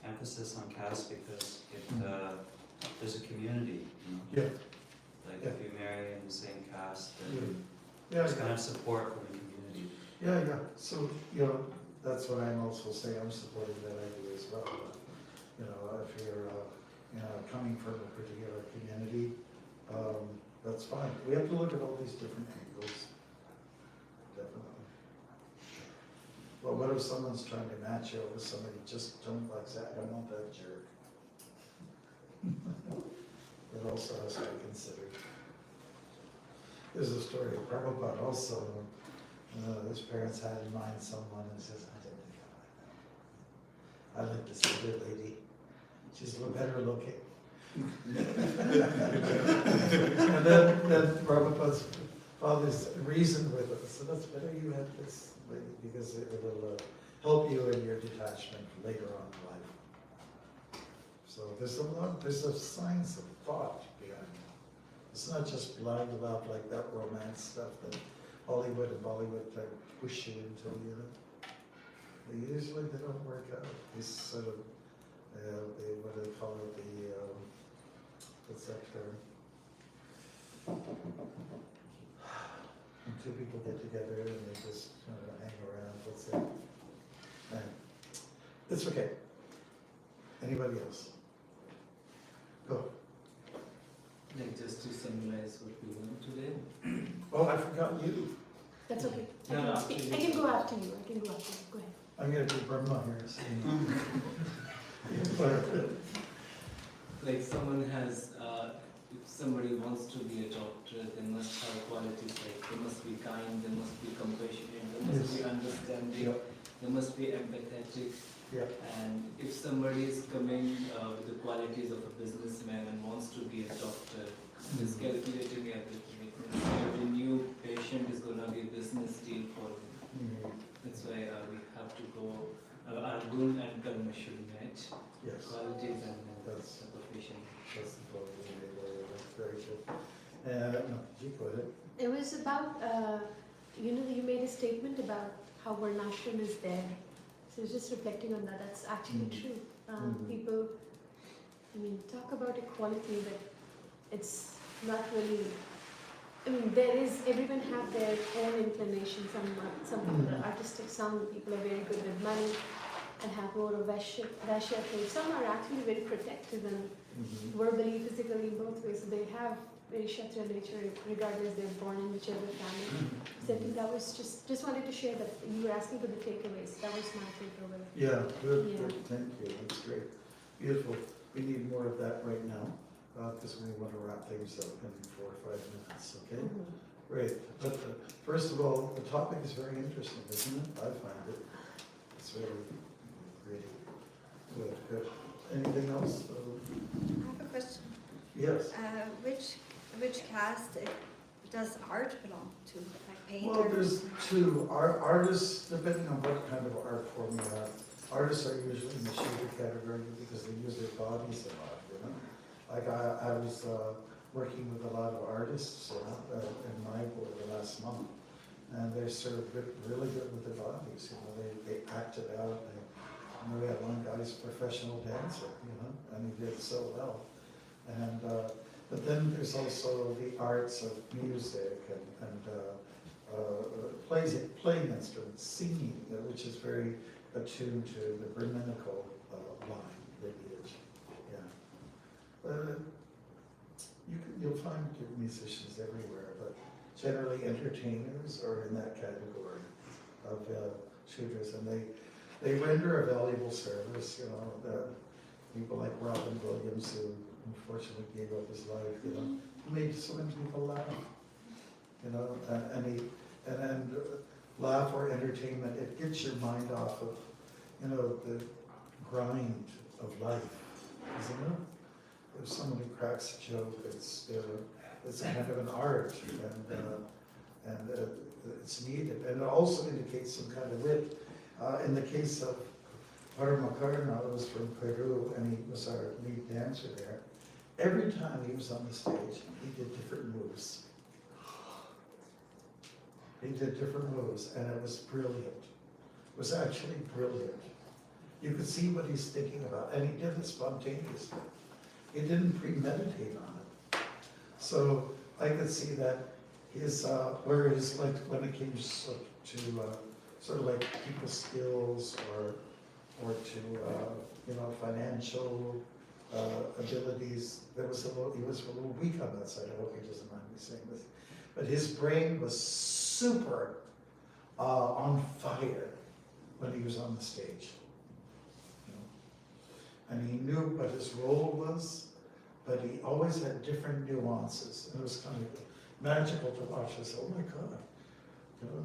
[SPEAKER 6] emphasis on caste because there's a community.
[SPEAKER 2] Yeah.
[SPEAKER 6] Like if you marry in the same caste,
[SPEAKER 2] Yeah.
[SPEAKER 6] then
[SPEAKER 2] Yeah.
[SPEAKER 6] there's kind of support from the community.
[SPEAKER 2] Yeah. So that's what I'm also saying. I'm supporting that idea as well. If you're coming from a particular community, that's fine. We have to look at all these different angles. Definitely. But what if someone's trying to match you with somebody just don't like that? I don't want that jerk. It also has to be considered. There's a story of Prabhupada also. His parents had in mind someone and says, I don't think I like that. I like this other lady. She's a little better looking. And then Prabhupada's father's reasoned with it. So that's better you have this lady because it will help you in your detachment later on in life. So there's a science of thought behind it. It's not just blind love like that romance stuff that Hollywood and Bollywood push you into, Usually they don't work out. These sort of, what do they call it, what's that term? When two people get together and they just hang around, what's it? It's okay. Anybody else? Go.
[SPEAKER 4] Like just to summarize what we learned today.
[SPEAKER 2] Oh, I forgot you.
[SPEAKER 3] That's okay.
[SPEAKER 4] No,
[SPEAKER 3] I can go after you. Go ahead.
[SPEAKER 2] I'm going to do Brahma here. So.
[SPEAKER 4] Like someone has, if
[SPEAKER 7] somebody wants to be a doctor, they must have qualities like they must be kind, they must be compassionate, they must be understanding,
[SPEAKER 2] Yep.
[SPEAKER 7] they must be empathetic.
[SPEAKER 2] Yep.
[SPEAKER 7] And if somebody is coming with the qualities of a businessman and wants to be a doctor, is calculating everything. It means every new patient is going to be a business deal for him.
[SPEAKER 2] Mhm.
[SPEAKER 7] That's why we have to go, our gun and karma should match
[SPEAKER 2] Yes,
[SPEAKER 7] qualities and
[SPEAKER 2] That's-
[SPEAKER 7] type of patient.
[SPEAKER 2] that's the point. That's very good. No, you go ahead.
[SPEAKER 3] It was about, you made a statement about how Varnashram is there. So I was just reflecting on that. That's actually
[SPEAKER 2] Mhm.
[SPEAKER 3] true.
[SPEAKER 2] Mhm.
[SPEAKER 3] People, talk about equality, but it's not really. Everyone have their own inclination. Some people are artistic, some people are very good with money and have more of Vaishya traits. Some are actually very protective and
[SPEAKER 2] Mhm.
[SPEAKER 3] verbally, physically, in both ways. So they have very Kshatriya nature regardless they're born in whichever family. So I think that was just wanted to share that you were asking for the takeaways. That was my takeaway.
[SPEAKER 2] Yeah, good,
[SPEAKER 3] Yeah.
[SPEAKER 2] good, thank you, that's great. Beautiful. We need more of that right now, because we want to wrap things up in 4 or 5 minutes, okay? Great, but first of all, the topic is very interesting, isn't it? I find it. It's really, really good, good. Anything else?
[SPEAKER 8] I have a question.
[SPEAKER 2] Yes.
[SPEAKER 8] Which caste does art belong to? Like painters?
[SPEAKER 2] Well, there's two. Artists, depending on what kind of art form you have, artists are usually in the shooter category because they use their bodies a lot, Like I was working with a lot of artists in Marg over the last month, and they're sort of really good with their bodies, they act it out. We had one guy who's a professional dancer, and he did so well. And but then there's also the arts of music and playing instruments, singing, which is very attuned to the Brahminical line, lineage. Yeah. You'll find musicians everywhere, but generally entertainers are in that category of shooters, and they render a valuable service. People like Robin Williams, who unfortunately gave up his life, he made so many people laugh, and laugh or entertainment, it gets your mind off of, the grind of life, isn't it? If somebody cracks a joke, it's a kind of an art, and it's needed, and it also indicates some kind of wit. In the case of Paramakarna, who was from Peru, and he was our lead dancer there. Every time he was on the stage, he did different moves. He did different moves, and it was brilliant. It was actually brilliant. You could see what he's thinking about, and he did it spontaneously. He didn't premeditate on it. So I could see that whereas like when it came to sort of like people's skills or to financial abilities, he was a little weak on that side. I hope he doesn't mind me saying this, but his brain was super on fire when he was on the stage, and he knew what his role was, but he always had different nuances, and it was kind of magical to watch. I said, "Oh my God,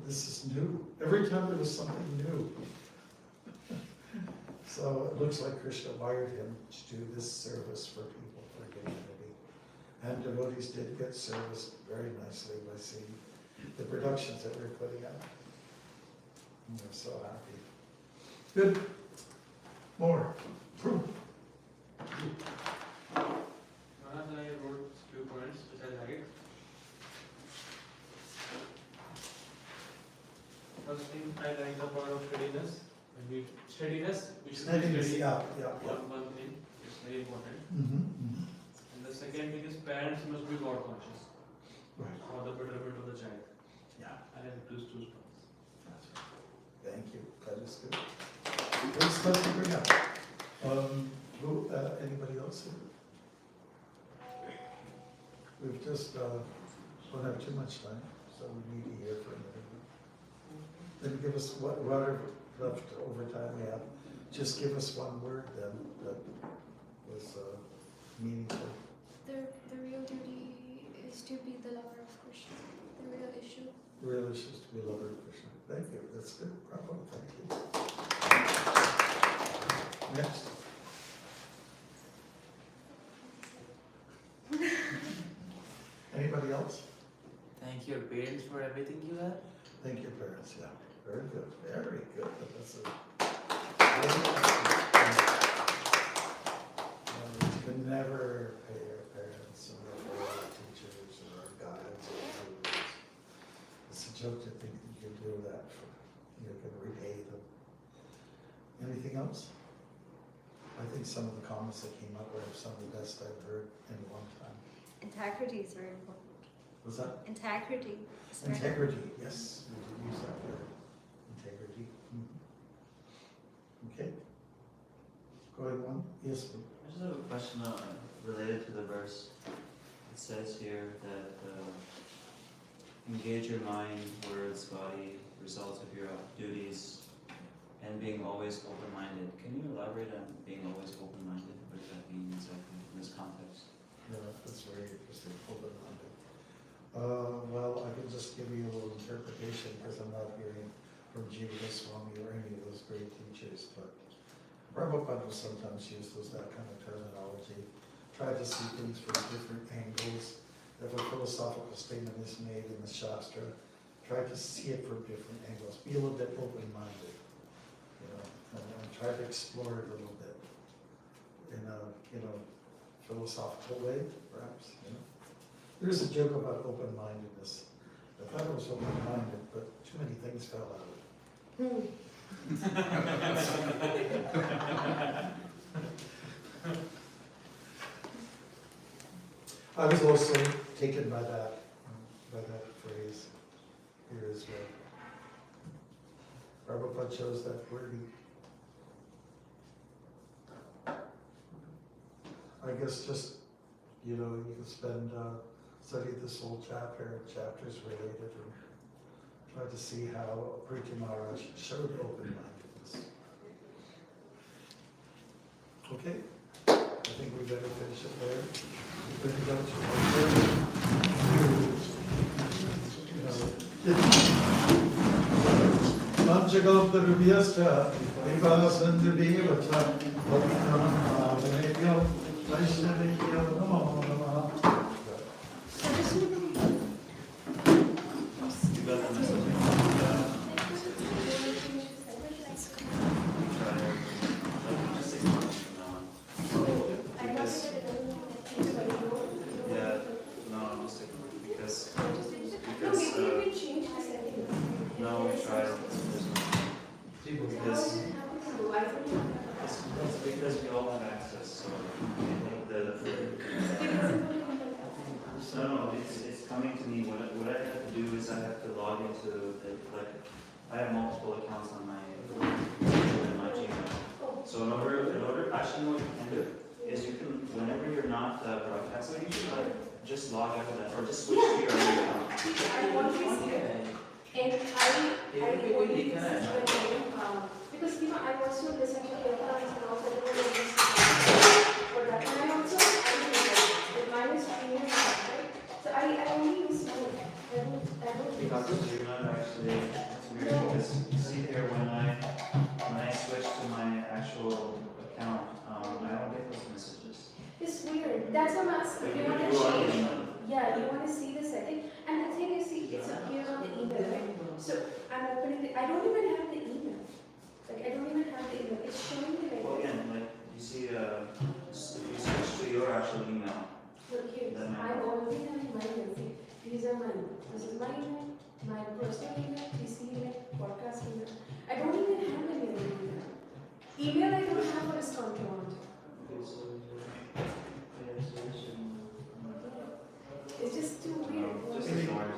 [SPEAKER 2] this is new." Every time there was something new. So it looks like Krishna wired him to do this service for people, for humanity. And devotees did get service very nicely by seeing the productions that we're putting out. And we're so happy. Good. More.
[SPEAKER 9] Maharaj, I wrote a few points which I like. First thing I like the part of steadiness. Steadiness, we should be steady.
[SPEAKER 2] Yeah.
[SPEAKER 9] One thing, it's very important.
[SPEAKER 2] Mm-hmm.
[SPEAKER 9] And the second thing is parents must be God conscious
[SPEAKER 2] Right.
[SPEAKER 9] for the betterment of the child.
[SPEAKER 2] Yeah.
[SPEAKER 9] I like those two points.
[SPEAKER 2] That's right. Thank you. That is good. Good stuff to bring up. Anybody else? We've just don't have too much time, so we need to hear from everyone. Then give us whatever left over time we have. Just give us one word then that was meaningful.
[SPEAKER 3] The real duty
[SPEAKER 8] to be the lover of Krishna, the real issue.
[SPEAKER 2] The real issue is to be a lover of Krishna. Thank you, that's good, bravo, thank you. Next. Anybody else?
[SPEAKER 10] Thank your parents for everything you have.
[SPEAKER 2] Thank your parents, yeah, very good, that's a. You can never pay our parents or our teachers or our guides or gurus. It's a joke to think that you can do that for, you can repay them. Anything else? I think some of the comments that came up are some of the best I've heard in a long time.
[SPEAKER 8] Integrity is very important.
[SPEAKER 2] Was that?
[SPEAKER 8] Integrity is very
[SPEAKER 2] Integrity, yes, we did use that word. Integrity. Okay. Going on, yes,
[SPEAKER 6] I just have a question related to the verse. It says here that engage your mind, words, body, results of your duties, and being always open-minded. Can you elaborate on being always open-minded? What does that mean exactly in this context?
[SPEAKER 2] yeah, that's very interesting, open-minded. Well, I can just give you a little interpretation because I'm not hearing from Swami or any of those great teachers, but Prabhupada will sometimes use that kind of terminology. Try to see things from different angles. If a philosophical statement is made in the Shastra, try to see it from different angles. Be a little bit open-minded, and try to explore it a little bit in a, philosophical way, perhaps, There's a joke about open-mindedness. I thought it was open-minded, but too many things fell out of it. I was also taken by that phrase here as well. Prabhupada chose that wording. I guess just, you can study this whole chapters related, and try to see how Priti Maharaj showed open-mindedness. Okay, I think we better finish it there. We're going to go to Panchagoptarubhyascha Vivasandhubhyavacha Bhakti-Namo Vaishnavibhyo Namo Namaha.
[SPEAKER 6] Because we all have access, so it's coming to me. What I have to do is I have to log into I have multiple accounts on my Gmail. So in order, actually what you can do is you can, whenever you're not broadcasting, you should just log out of that or just switch to your other account.
[SPEAKER 3] I always do that. And I always because I also listen to podcasts and also for that. And I also mine is premium, right? So I only use mine. I don't
[SPEAKER 6] Because you're not actually, it's weird because you see here when I switch to my actual account, I don't get those messages.
[SPEAKER 3] It's weird. That's what I'm asking.
[SPEAKER 6] Like
[SPEAKER 3] You want to
[SPEAKER 6] you are
[SPEAKER 3] change?
[SPEAKER 6] in-
[SPEAKER 3] Yeah, you want to see the setting. And the thing is, see, it's appears on the email, right? So I'm opening it. I don't even have the email. I don't even have the email. It's showing me
[SPEAKER 6] Well, again, you see, if you switch to your actual email.
[SPEAKER 3] Look here. I already have my email. See, these are mine. This is my email, my personal email, PC email, podcast email. I don't even have any other email. Email I don't have for a account. It's just too weird.
[SPEAKER 6] Just ignore it.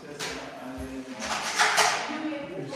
[SPEAKER 6] Because I'm getting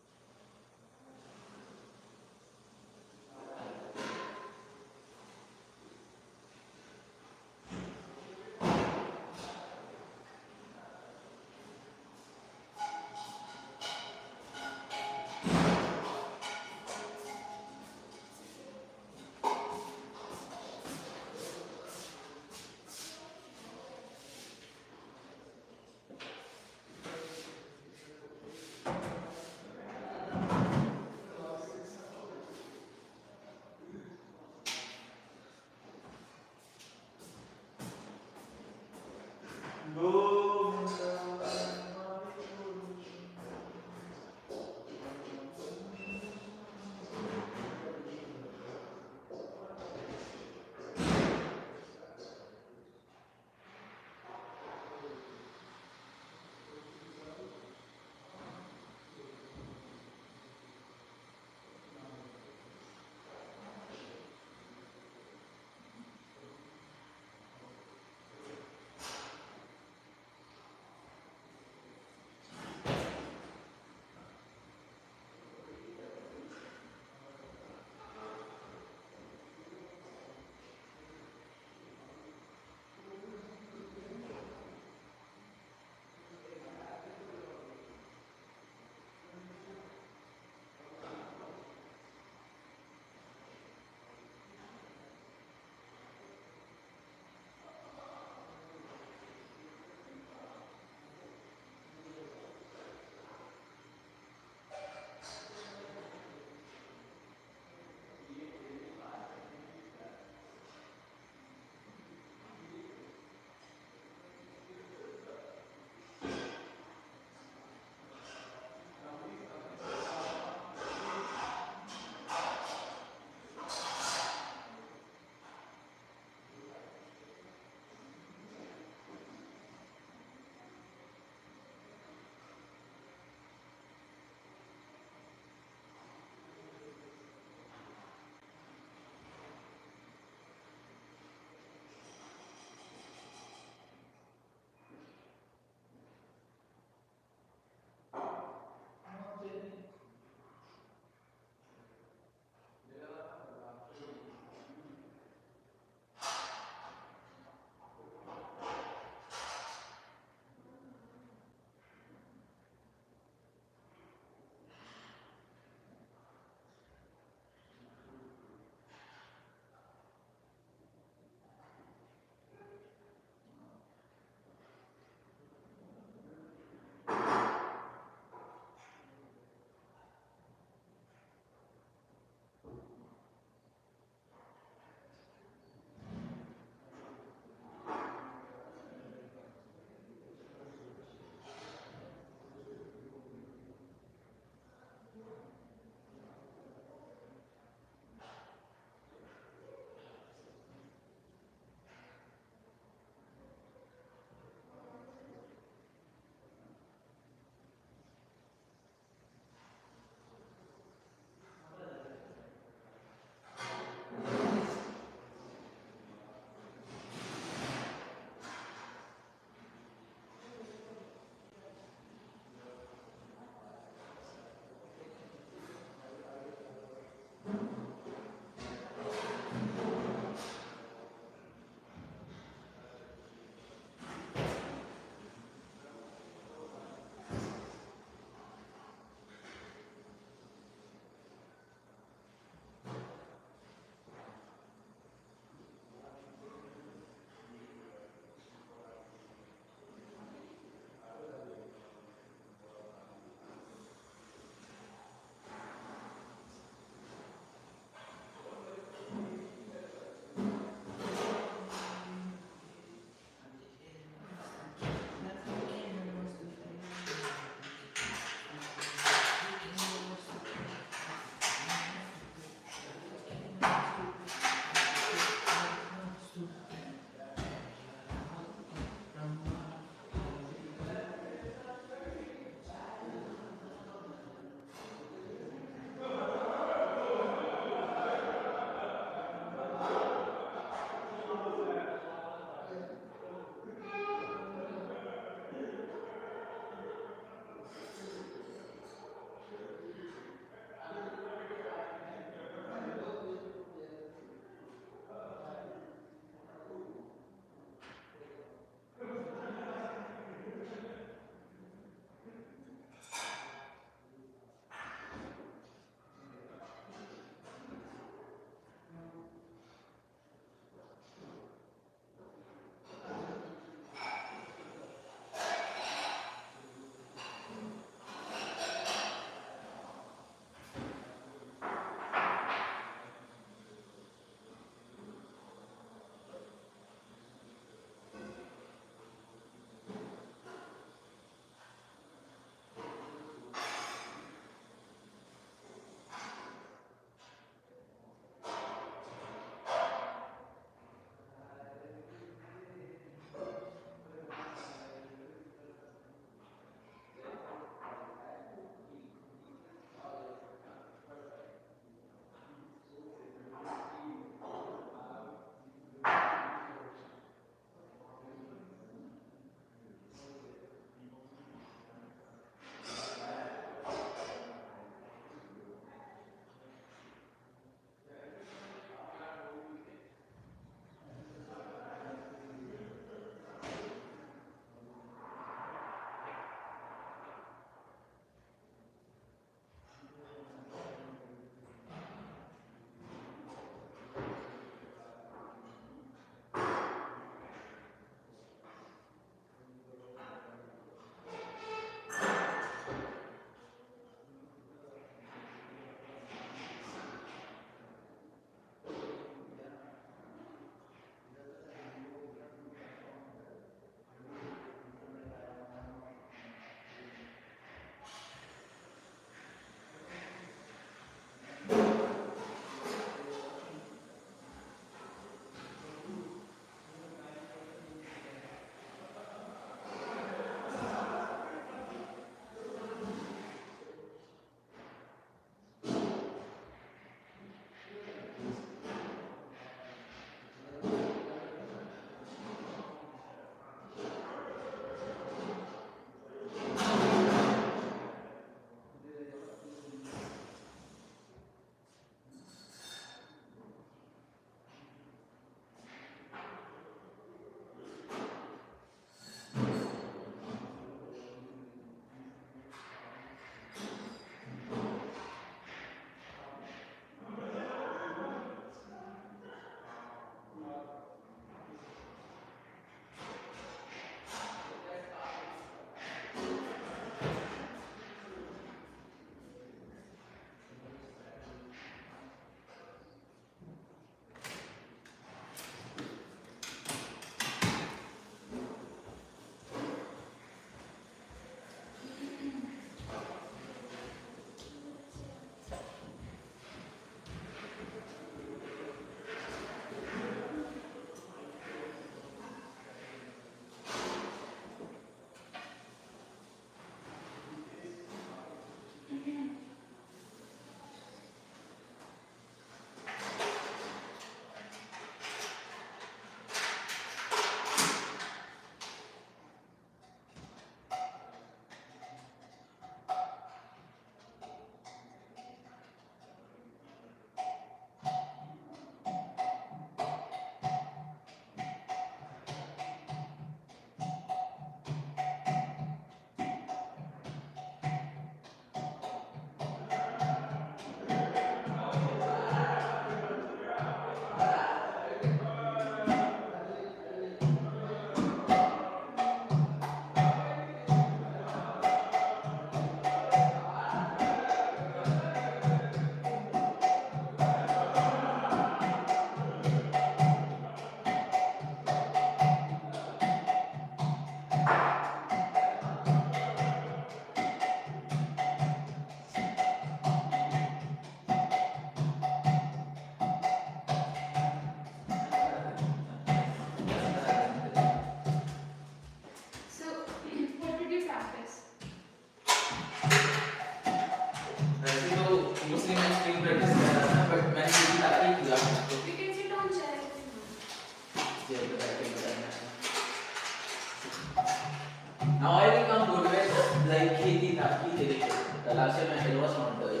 [SPEAKER 10] Now I will come good with like Kheti Taki Tiri. The last time I was not doing.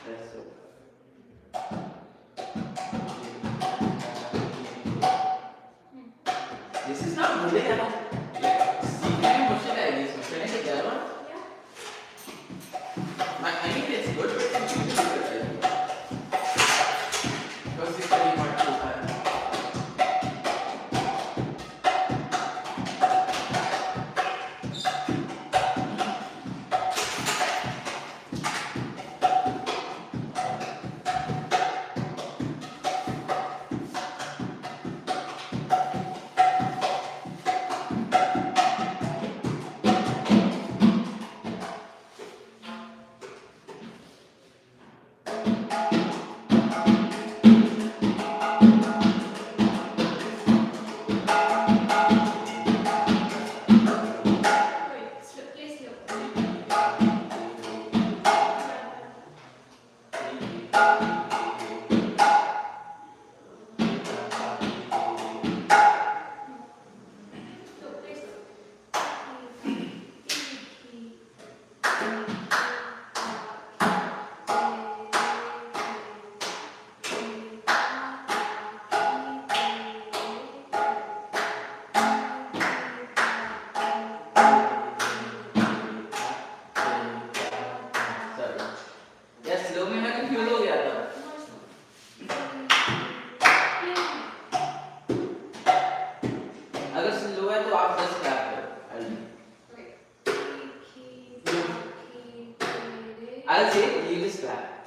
[SPEAKER 6] That's it.
[SPEAKER 10] This is not good enough. Like, secret question like this. Can I take that one? I mean, it's good, but it's really good, I think. Because it's very hard to find. I'll say you just clap.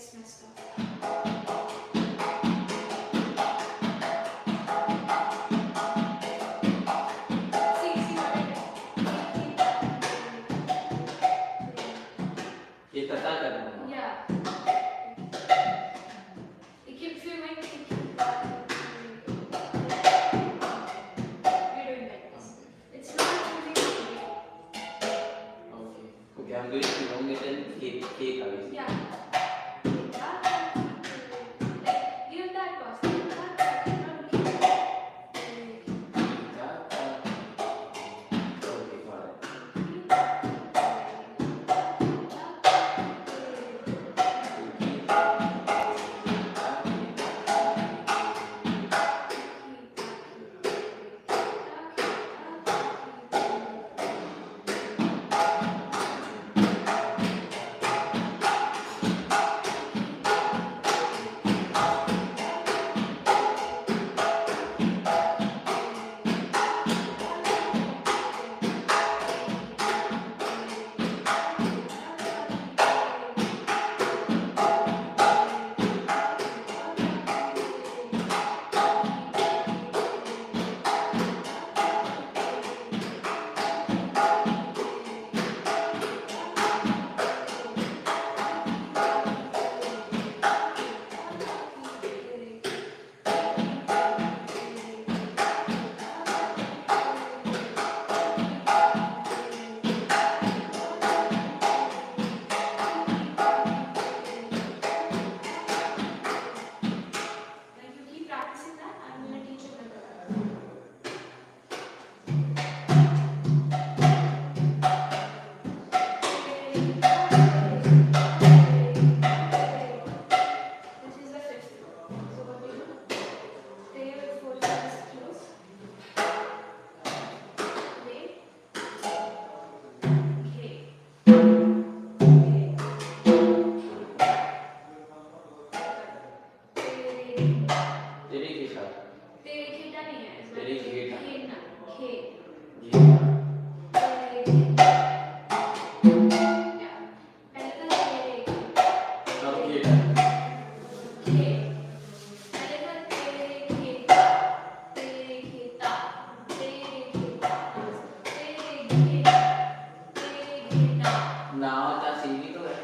[SPEAKER 3] gets messed up. See what I did?
[SPEAKER 10] ये तता करना है
[SPEAKER 3] Yeah. If you might keep that, you're doing like this. It's not moving slowly.
[SPEAKER 10] okay okay I'm going to elongate and cake obviously
[SPEAKER 3] Yeah. Like, give that pause.
[SPEAKER 10] okay got it
[SPEAKER 3] Like you keep practicing that, I'm going to teach you better. This is the fifth. So what do you do? Stay with 4 fingers close. Wait. Okay.
[SPEAKER 10] तेरे के साथ
[SPEAKER 3] तेरे खेता नहीं है इसमें
[SPEAKER 10] तेरे खेता।
[SPEAKER 3] खेलना खे
[SPEAKER 10] ये
[SPEAKER 3] तेरे खेता या पहले तो तेरे
[SPEAKER 10] सब खेता
[SPEAKER 3] खे पहले तो तेरे खेता तेरे खेता तेरे खेता तेरे खेता तेरे खेता
[SPEAKER 10] ना होता सीधी तो है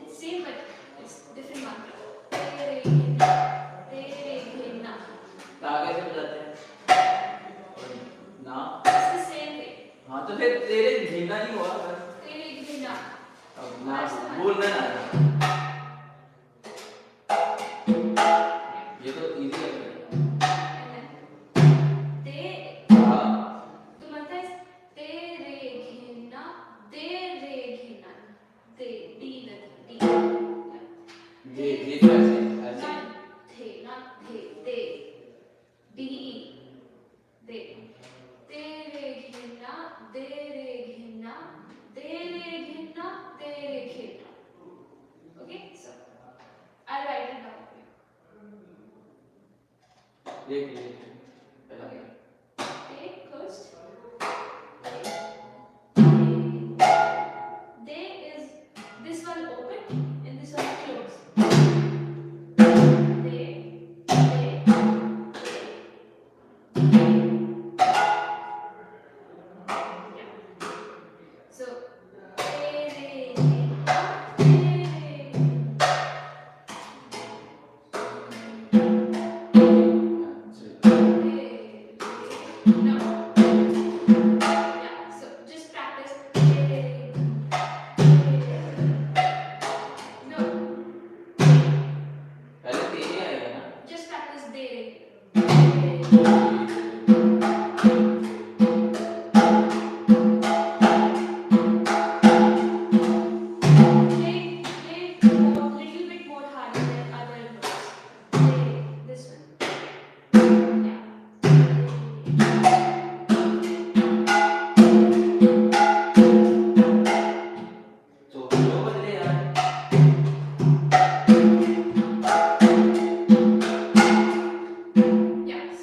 [SPEAKER 3] it's same but it's different mantra तेरे खेता तेरे खेता
[SPEAKER 10] आगे से बजाते हैं ना
[SPEAKER 3] it's the same way
[SPEAKER 10] हाँ तो फिर तेरे घिरना नहीं हुआ बस
[SPEAKER 3] तेरे खेता
[SPEAKER 10] अब ना बोलना ना ये तो इजी है
[SPEAKER 3] ते
[SPEAKER 10] हाँ
[SPEAKER 3] तू म्हणता आहेस तेरे घेना तेरे घेना ते डी डी
[SPEAKER 10] ये कैसे ऐसे
[SPEAKER 3] not ते डी ते तेरे घेना तेरे घेना तेरे घेना तेरे घेना okay so I'll write it down for you
[SPEAKER 10] देख पहला
[SPEAKER 3] okay take first they is this one open and this one closed they yeah so no yeah so just practice no
[SPEAKER 10] पहले तेरे आएगा ना
[SPEAKER 3] just practice Play more, little bit more harder than other notes. This one. Yeah.
[SPEAKER 10] तो दो बदले यार
[SPEAKER 3] Yes.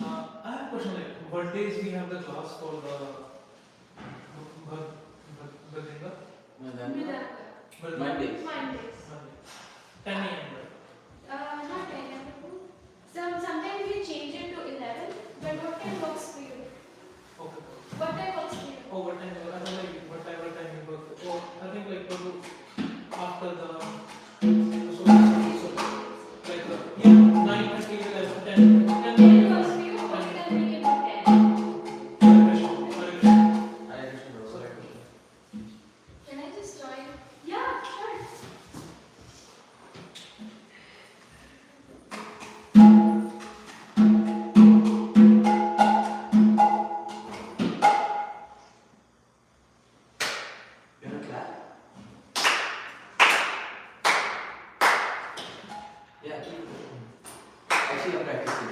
[SPEAKER 9] I have a question like, what days we have the class for the Bhagavad?
[SPEAKER 10] Mondays.
[SPEAKER 3] Mondays.
[SPEAKER 9] Monday. 10 a.m.
[SPEAKER 3] Not 10 a.m. Sometimes we change it to 11, but what time works for you?
[SPEAKER 9] Okay.
[SPEAKER 3] What time works for you?
[SPEAKER 9] Oh, what time? I don't know like whatever time you work. Oh, I think like after the like yeah 9:30 11 10
[SPEAKER 3] 10 works for you? Okay, then we can do 10. Can I just join? Yeah, sure.
[SPEAKER 10] You want to clap? Yeah. Actually, I'm practicing.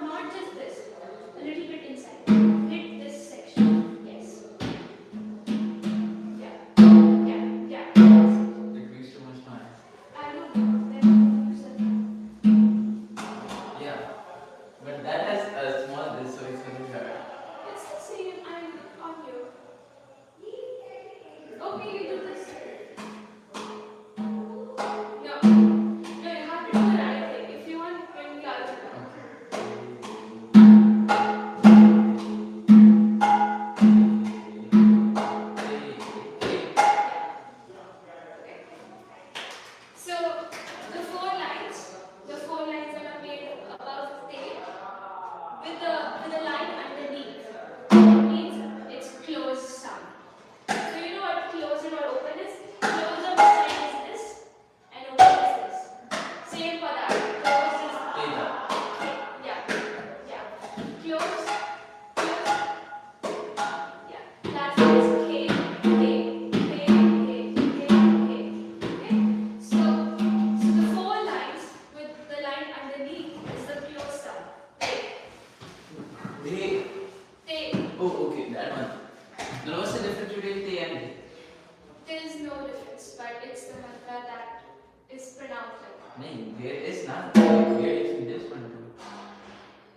[SPEAKER 3] Not just this. A little
[SPEAKER 10] so it's very hard.
[SPEAKER 3] It's the same. I'm on you. Okay, you do this. No. No, you have to do the right thing. If you want, bring the other one. So the four lines that are made above tape with the line underneath means it's closed sound. So you know what closed and what open is? Closed on this side is this and open is this. Same for that. Closed is yeah. Closed. Yeah. That's what is K. Okay? So the four lines with the line underneath is the closed sound.
[SPEAKER 10] They.
[SPEAKER 3] They.
[SPEAKER 10] Oh, okay, that one. Now what's the difference between they and they?
[SPEAKER 3] There is no difference, but it's the mantra that is pronounced like that.
[SPEAKER 10] No, there is not. There is in this one too.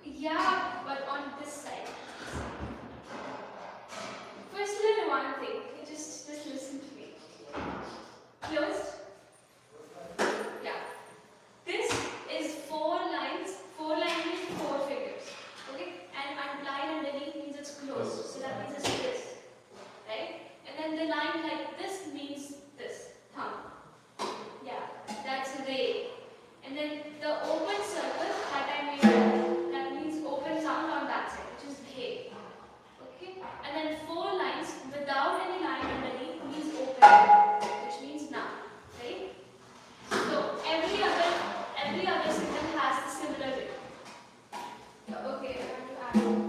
[SPEAKER 3] Yeah, but on this side. First, learn one thing. Just listen to me. Closed. Yeah. This is four lines. Four lines means four figures. Okay? And line underneath means it's closed. So that means it's this. Right? And then the line like this means this. Thumb. Yeah. That's Ray. And then the open circle that I made, that means open sound on that side, which is Bhe. Okay? And then four lines without any line underneath means open, which means Na. Right? So every other symbol has the similar rhythm. Okay, I want to add.